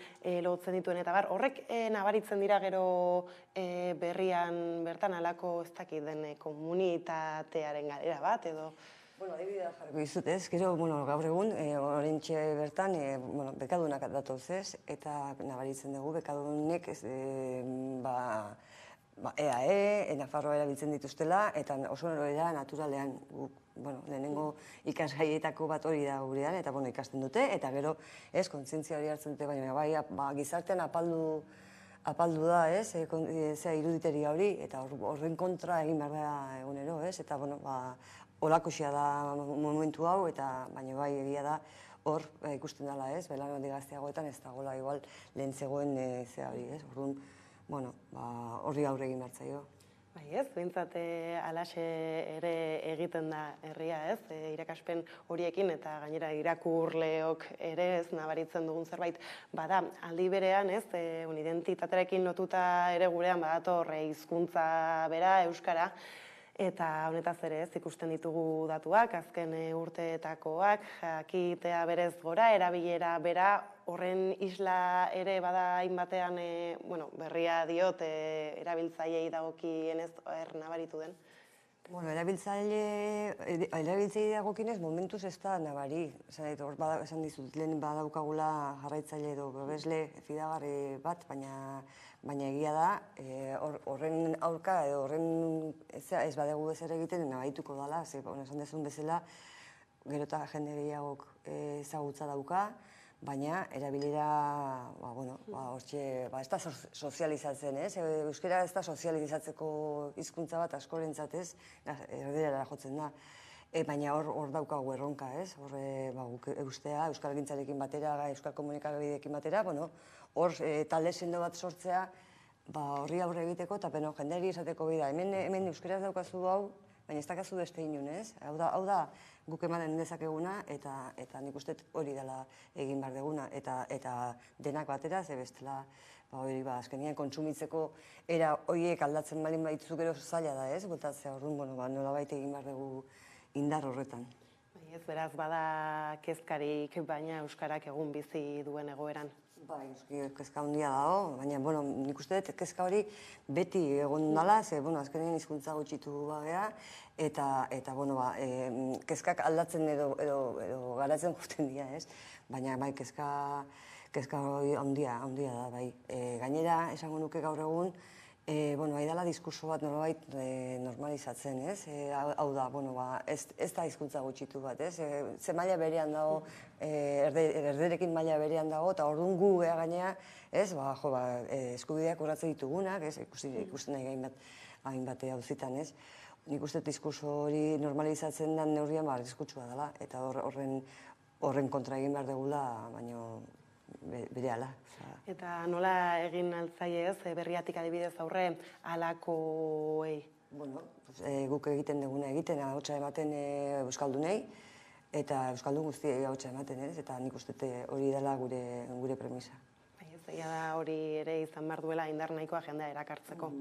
lotzen dituen eta bar, horrek nabaritzen dira gero berrian bertan alako ez dakit den komunitatearen galera bat, edo... Adibidea jarriko dizut ez, gero gaur egun, orentxe bertan, bekadunak datoz ez, eta nabaritzen dugu, bekadunek EAE, Nafarroa erabiltzen dituztela, eta oso era naturalean, lehenengo ikasgaietako bat hori da gurean, eta ikasten dute, eta gero ez, kontzientzia hori hartzen dute, baina gizartean apaldu da, ez, iruditeria hori, eta horren kontra egin behar da egunero, ez, eta holakoxia da momentu hau, eta baina egia da, hor ikusten dela, ez, belaunaldi gazteagoetan ez dagoela igual lehen zegoen zea hori, ez, horri aurre egin behar zaio. Bai ez, behintzat alaxe ere egiten da herria ez, irakaspen horiekin eta gainera irakurleok ere ez nabaritzen dugun zerbait. Bada, aldi berean ez, identitatearekin lotuta ere gurean badator hizkuntza bera, euskara, eta honetaz ere ez ikusten ditugu datuak, azken urteetakoak, jakitea berez gora, erabilera bera, horren isla ere bada hainbatean, berria diot, erabiltzaileei dagokienez nabaritu den. Erabiltzaile dagokienez momentuz ez da nabari. Esan dizut, lehen badaukagula jarraitzaile edo babesle fidagarri bat, baina egia da, horren aurka edo horren ez badegu ezer egiten nabarituko dela, esan dezun bezala, gero eta jende gehiagok ezagutza dauka, baina erabilera, ez da sozializatzen, ez? Euskara ez da sozializatzeko hizkuntza bat askorentzat, ez? Erderara jotzen da. Baina hor daukagu erronka, ez? Hor eustea, euskalgintzarekin batera, euskal komunikabideekin batera, hor talde sendo bat sortzea, horri aurre egiteko, eta jenderi esateko bida. Hemen euskaraz daukazu hau, baina ez dakazu beste inun, ez? Hau da, guk emanen dezakeguna, eta nik uste hori dela egin behar deguna, eta denak batera, ze bestela, azkenean kontsumitzeko era horiek aldatzen balin baitzu gero zaila da, ez? Bultatzea horren, nolabait egin behar dugu indar horretan. Ez beraz, bada kezkarik, baina euskarak egun bizi duen egoeran. Bai, kezka handia dago, baina, nik uste dut kezka hori beti egon dela, ze, azkenean hizkuntza gutxitu bagea, eta, kezkak aldatzen edo garatzen juten dira, ez? Baina, bai, kezka hori handia da, bai. Gainera, esango nuke gaur egun, bai dela diskurso bat nolabait normalizatzen, ez? Hau da, ez da hizkuntza gutxitu bat, ez? Ze maila berean dago, erderekin maila berean dago, eta orduan gu gea gainea, ez? Eskubideak urratze ditugunak, ez? Ikusten nahi hainbat hauzitan, ez? Nik uste diskurso hori normalizatzen den neurrian arriskutsua dela, eta horren kontra egin behar degula, baina berehala. Eta nola egin altzaile ez, berriatik adibidez aurre alakoei? Guk egiten duguna egiten, ahotsa ematen euskaldunei, eta euskaldun guztiei ahotsa ematen, ez? Eta nik uste hori dela gure premisa. Egia da hori ere izan behar duela indar nahikoa jendea erakartzeko.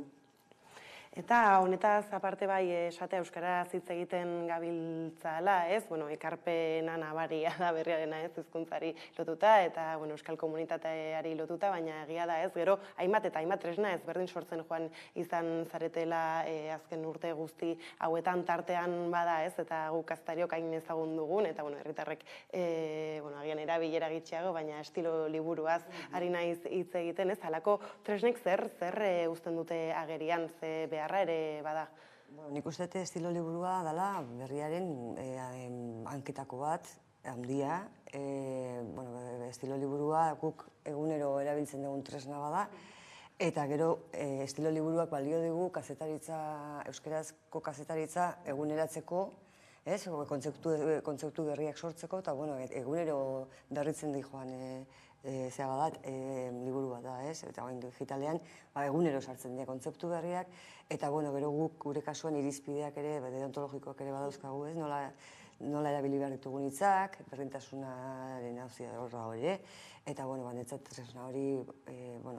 Eta honetaz aparte bai esatea euskaraz hitz egiten gabiltzala, ez? Bueno, ekarpena nabaria da berriarena, ez? Hizkuntzari lotuta eta bueno, euskal komunitateari lotuta, baina egia da, ez? Gero hainbat eta hainbat tresna ezberdin sortzen joan izan zaretela azken urte guzti hauetan tartean bada, ez? Eta guk kazetariok hain ezagun dugun eta bueno, herritarrek bueno, agian erabilera gitxiago, baina estilo liburuaz ari naiz hitz egiten, ez? Halako tresnek zer uzten dute agerian, ze beharra ere bada. Nik uste dut estilo liburua dela berriaren hanketako bat, handia. Estilo liburua guk egunero erabiltzen dugun tresna bada, eta gero estilo liburuak balio digu euskarazko kazetaritza eguneratzeko, kontzeptu berriak sortzeko, eta egunero berritzen di joan zea badat, liburu bat da, eta digitalean egunero sartzen dira kontzeptu berriak, eta gero guk gure kasuan irizpideak ere, deontologikoak ere badauzkagu, nola erabili behar ditugun hitzak, berdintasunaren horra hori, eta netzat tresna hori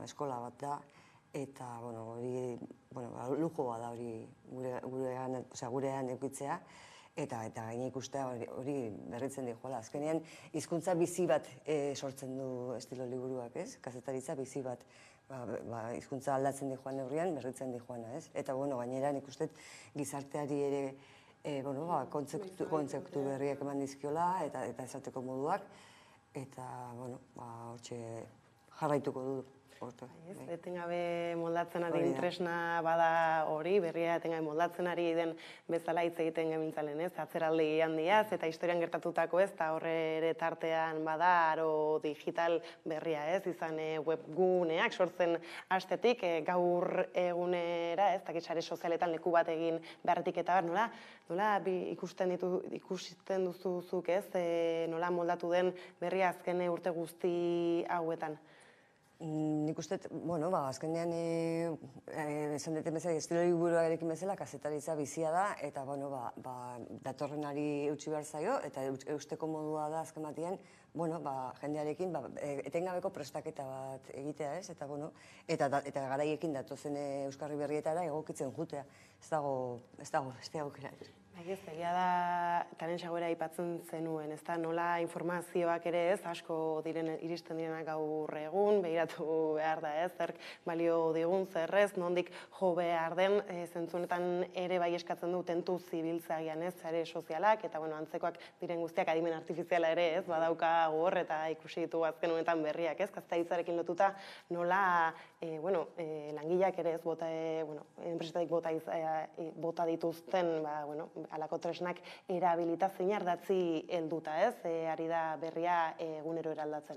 eskola bat da, eta hori lujoa da hori gurean eukitzea, eta gaine ikustea hori berritzen di joala. Azkenean, hizkuntza bizi bat sortzen du estilo liburuak, ez? Kazetaritza bizi bat. Hizkuntza aldatzen di joan neurrian, berritzen di joana, ez? Eta, gainera, nik uste gizarteari ere kontzeptu berriak eman dizkiola, eta esateko moduak, eta, hortxe jarraituko du. Etengabe moldatzen ari tresna bada hori, berria etengabe moldatzen ari den bezala hitz egiten gemintzalen, ez? Atzeraldi handiaz eta historian gertatutako, ez? Eta horre ere tartean bada aro digital berria, ez? Izan webguneak sortzen hastetik gaur egunera, ez? Sare sozialetan leku bat egin beharretik eta nola ikusten duzuzuk, ez? Nola moldatu den berria azken urte guzti hauetan? Nik uste, azkenean esan duten bezala, estilo liburuarekin bezala, kazetaritza bizia da, eta datorrenari eutsi behar zaio, eta eusteko modua da azken batean, jendearekin etengabeko prestaketa bat egitea, ez? Eta garaiekin datozen euskarri berrietara egokitzen jutea. Ez dago beste aukera. Egia da, taren xagoera aipatzen zenuen, ez da, nola informazioak ere ez, asko iristen direnak gaur egun, behiratu behar da ez, zer balio digun, zerrez, nondik jo behar den, zentzunetan ere bai eskatzen du tentu zibiltzagian ez, sare sozialak, eta antzekoak diren guztiak adimen artifiziala ere ez, badauka hor, eta ikusi ditu azken honetan berriak ez, kazetaritzarekin lotuta, nola, langileak ere ez, enpresetatik bota dituzten, alako tresnak erabilita zein ardatzi helduta, ez? Ari da berria egunero eraldatzen.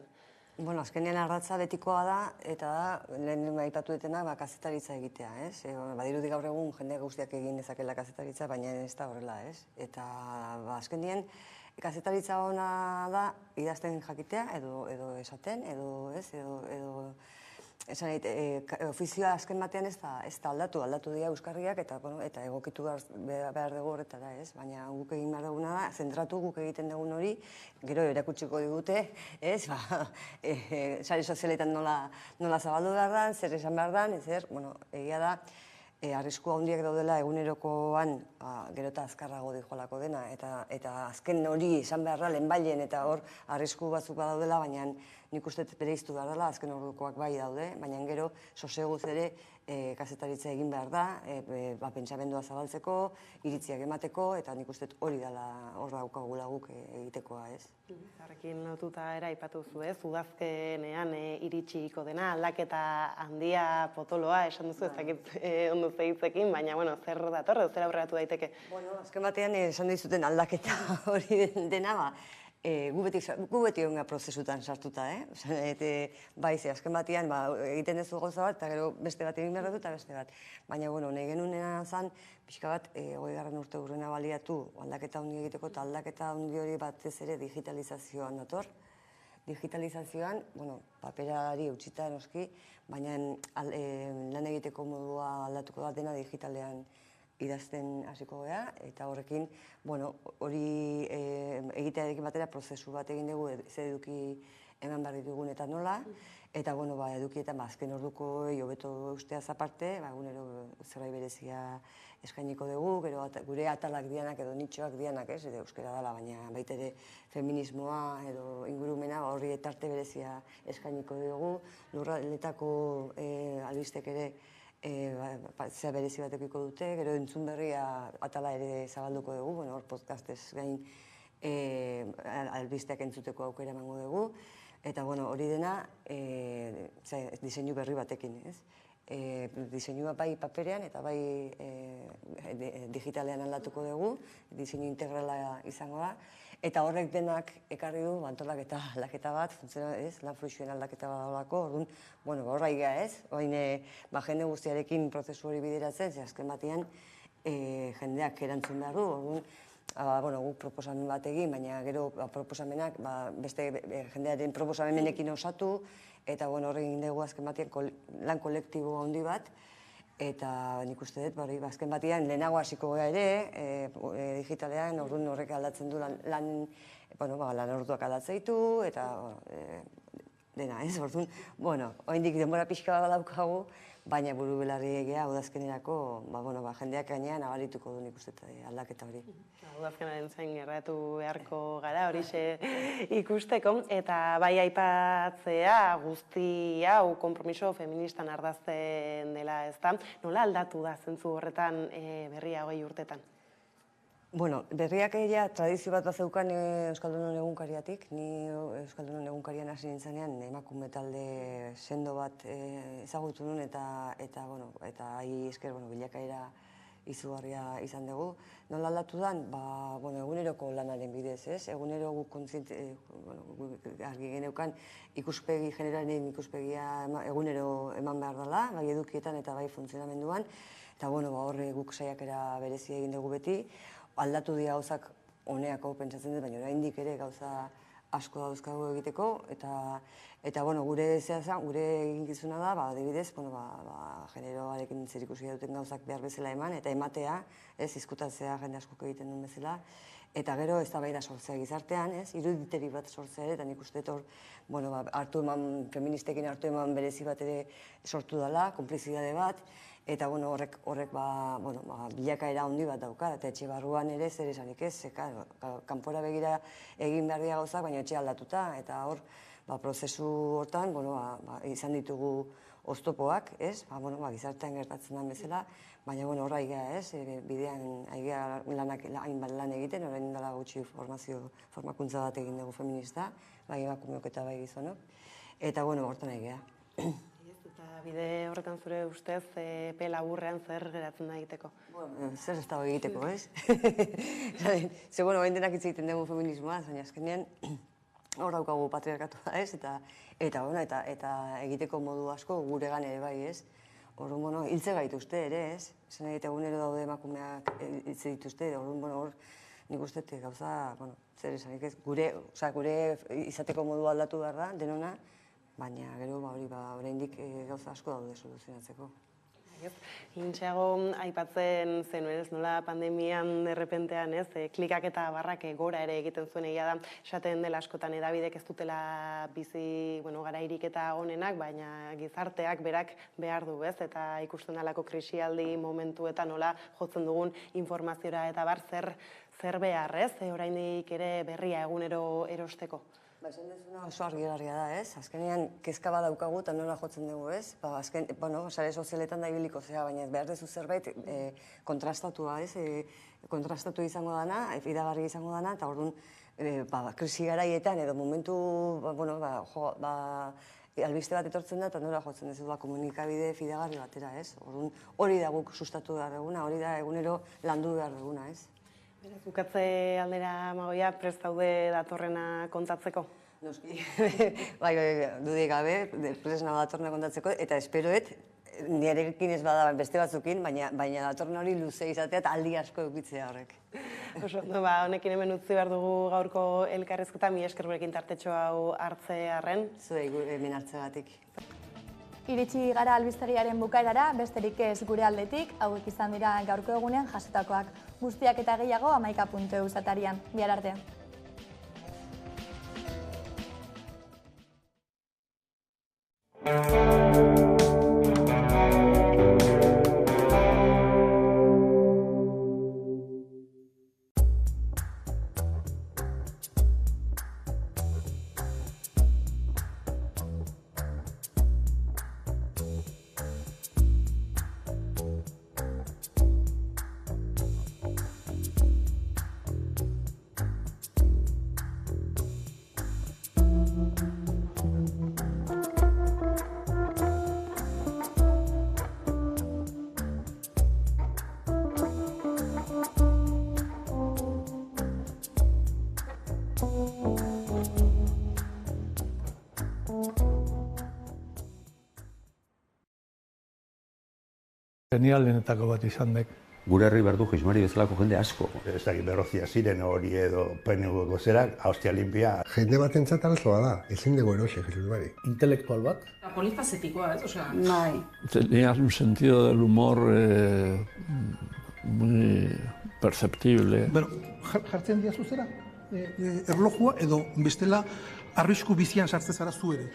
Azkenean ardatza betikoa da, eta da, lehen aipatu detena, kazetaritza egitea, ez? Badirudi gaur egun jende guztiak egin dezakela kazetaritza, baina ez da horrela, ez? Eta azkenean, kazetaritza ona da, idazten jakitea, edo esaten, edo ofizioa azken batean ez da aldatu dira euskarriak eta egokitu behar dugu horretara, ez? Baina guk egin behar duguna da, zentratu guk egiten dugun hori, gero erakutsiko digute, ez? Sare sozialetan nola zabaldu behar dan, zer esan behar dan, egia da, arriskua handiak daudela egunerokoan gero eta azkarrago dijoalako dena, eta azken hori esan beharra lehenbailen eta hor arrisku batzuk badaudela, baina nik uste bereiztu behar dela, azken ordukoak bai daude, baina gero soseguz ere kazetaritza egin behar da, pentsamendua zabaltzeko, iritziak emateko, eta nik uste hori dela hor daukagula guk egitekoa, ez? Horrekin lotuta era aipatu zu, ez? Udazkenean iritsiko dena, aldaketa handia potoloa, esan duzu, ez dakit ondo zehitzekin, baina, zer dator, zer aurreratu daiteke? Azken batean esan dizuten aldaketa hori dena, gu beti honga prozesutan sartuta, bai, azken batean egiten duzu gauza bat, eta gero beste bat egin behar dut, eta beste bat. Baina, nahi genunena zen, pixka bat, 20. urte urrena baliatu, aldaketa handi egiteko, eta aldaketa handi hori batez ere digitalizazioan dator. Digitalizazioan, paperari eutxita noski, baina lan egiteko modua aldatuko da dena digitalean idazten hasiko gea, eta horrekin, hori egitearekin batera prozesu bat egin dugu, zer eduki eman behar ditugun eta nola, eta edukietan azken orduko hobeto usteaz aparte, egunero zerbait berezia eskainiko dugu, gero gure atalak dianak edo nitxoak dianak, ez, edo euskera dela, baina baita ere feminismoa edo ingurumena horri etarte berezia eskainiko dugu, lurraletako albistek ere zea berezi bat edukiko dute, gero entzun berria atala ere zabalduko dugu, hor podcastez gain albisteak entzuteko aukera emango dugu, eta hori dena diseinu berri batekin, ez? Diseinua bai paperean eta bai digitalean aldatuko dugu, diseinu integrala izango da, eta horrek denak ekarri du antolaketa aldaketa bat, lan fluxuen aldaketa bat dagoelako, orduan, horra iga ez, jende guztiarekin prozesu hori bideratzen, ze azken batean jendeak erantzun behar du, orduan, guk proposamen bat egin, baina gero proposamenak beste jendearen proposamenekin osatu, eta horregin dugu azken batean lan kolektibo handi bat, eta nik uste dut, azken batean lehenago hasiko gara ere, digitalean horrek aldatzen du lan orduak aldatzen ditu, eta dena, ez, orduan, oraindik denbora pixka bat daukagu, baina buru belarri egia udazkenerako jendeak gainean abalituko du nik uste aldaketa hori. Udazkenaren zain erratu beharko gara horixe ikusteko, eta bai aipatzea guzti hau konpromiso feministan ardazten dela, ez da? Nola aldatu da zentzu horretan berria 20 urtetan? Berriak egia tradizio bat zeukan Euskaldunon egunkariatik. Ni Euskaldunon egunkarian hasi nintzenean emakume talde sendo bat ezagutu nuen eta ahi esker bilakaera izugarria izan dugu. Nola aldatu den? Eguneroko lanaren bidez, ez? Egunero guk argi geneukan ikuspegi, generalen ikuspegia egunero eman behar dela, bai edukietan eta bai funtzionamenduan, eta horre guk saiakera berezi egin dugu beti. Aldatu dira gauzak honeako pentsatzen dut, baina oraindik ere gauza asko dauzkagu egiteko, eta gure gure eginkizuna da, adibidez, generoarekin zerikusi duten gauzak behar bezala eman, eta ematea, izkutatzea jende askok egiten duen bezala, eta gero eztabaida sortzea gizartean, iruditeri bat sortzea ere, eta nik uste hor, feministekin hartu eman berezi bat ere sortu dela, konplizidade bat, eta horrek bilakaera handi bat dauka, eta etxe barruan ere zer esanik ez, kanpora begira egin behar dira gauzak, baina etxe aldatuta, eta hor, prozesu hortan, izan ditugu oztopoak, gizartean gertatzen den bezala, baina horra aigea ez, bidean aigea hainbat lan egiten, orain dela gutxi formakuntza bat egin dugu feminista, bai emakumeok eta bai gizonok, eta hortan aigea. Eta bide horretan zure ustez, epe laburrean zer geratzen da egiteko? Zer ez dago egiteko, ez? Ze, bain denak hitz egiten dugu feminismoa, zaina azkenean, hor daukagu patriarkatua, ez? Eta egiteko modu asko guregan ere bai, ez? Orduan, hiltze gaituzte ere, ez? Zen egite egunero daude emakumeak hiltze dituzte, hor nik uste gauza, zer esanik ez, gure izateko modu aldatu behar da, denona, baina gero oraindik gauza asko daude soluzionatzeko. Lintxeago aipatzen zenuen, nola pandemian derrepentean, klikak eta barrak gora ere egiten zuen egia da, esaten dela askotan edabidek ez dutela bizi garairik eta onenak, baina gizarteak berak behar du, eta ikusten dalako krisialdi momentuetan nola jotzen dugun informaziora eta bar zer behar, oraindik ere berria egunero erosteko. Esan dezuna oso argi-garria da, ez? Azkenean, kezka bat daukagu eta nola jotzen dugu, ez? Sare sozialetan da ibiliko zea, baina behar dezu zerbait kontrastatua, ez? Kontrastatu izango dana, fidagarri izango dana, eta orduan, krisi garaietan edo momentu, albiste bat etortzen da, eta nola jotzen dezu komunikabide fidagarri batera, ez? Orduan, hori da guk sustatu behar duguna, hori da egunero landu behar duguna, ez? Bukatze aldera Magoia, prest daude datorrena kontatzeko? Noski, bai, dudik gabe, prest nago datorrena kontatzeko, eta esperoet, nirekin ez bada beste batzukin, baina datorren hori luze izatea eta aldi asko eukitzea horrek. Honekin hemen utzi behar dugu gaurko elkarrezketa, mi esker gurekin tartetxo hau hartzearren. Zuei hemen hartzeagatik. Iritsi gara albisteriaren bukaerara, besterik ez gure aldetik, hauek izan dira gaurko egunean jasotakoak. Guztiak eta gehiago 11.eus atarian. Bihar arte. Genialenetako bat izan dek. Gure herri behar du Jeismari bezalako jende asko. Ez dakit berrozia ziren hori edo PNV-ko zerak, Austia Limpia. Jende batentzat arazoa da, ezin dugu eroxe Jeismari. Intelektual bat. Polifacéticoa, ¿eh? O sea, Tenía un sentido del humor muy perceptible. Pero, jartzen diazu zera, erlojua edo bestela arrisku bizian sartze zara zu ere.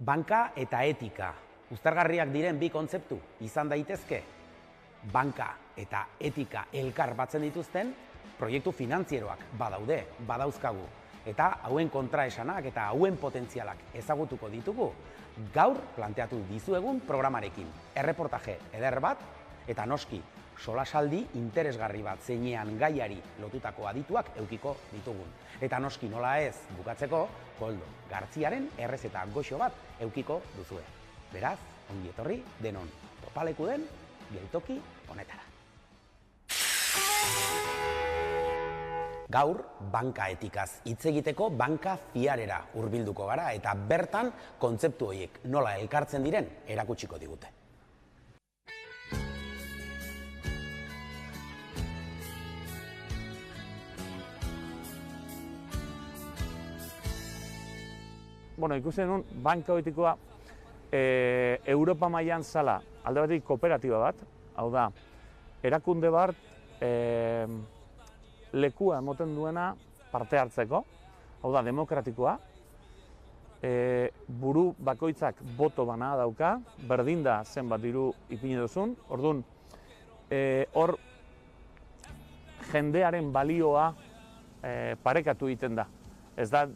Banka eta etika, uztargarriak diren bi kontzeptu izan daitezke. Banka eta etika elkar batzen dituzten proiektu finantzieroak badauzkagu. Eta hauen kontraesanak eta hauen potentzialak ezagutuko ditugu gaur planteatu dizuegun programarekin. Erreportaje eder bat eta noski solasaldi interesgarri bat zeinean gaiari lotutako adituak eukiko ditugun. Eta noski nola ez bukatzeko, Koldo Gartziaren errezeta goxo bat eukiko duzue. Beraz, ongi etorri denon topaleku den geltoki honetara. Gaur, banka etikaz hitz egiteko banka fiarera hurbilduko gara eta bertan kontzeptu horiek nola elkartzen diren erakutsiko digute. Bueno, ikusten nun, banka etikoa Europa mailan zala, alde batetik kooperatiba bat, hau da, erakunde bat lekua emoten duena parte hartzeko, hau da, demokratikoa, buru bakoitzak boto bana dauka, berdin da zenbat diru ipini duzun, orduan, hor jendearen balioa parekatu egiten da. Ez da,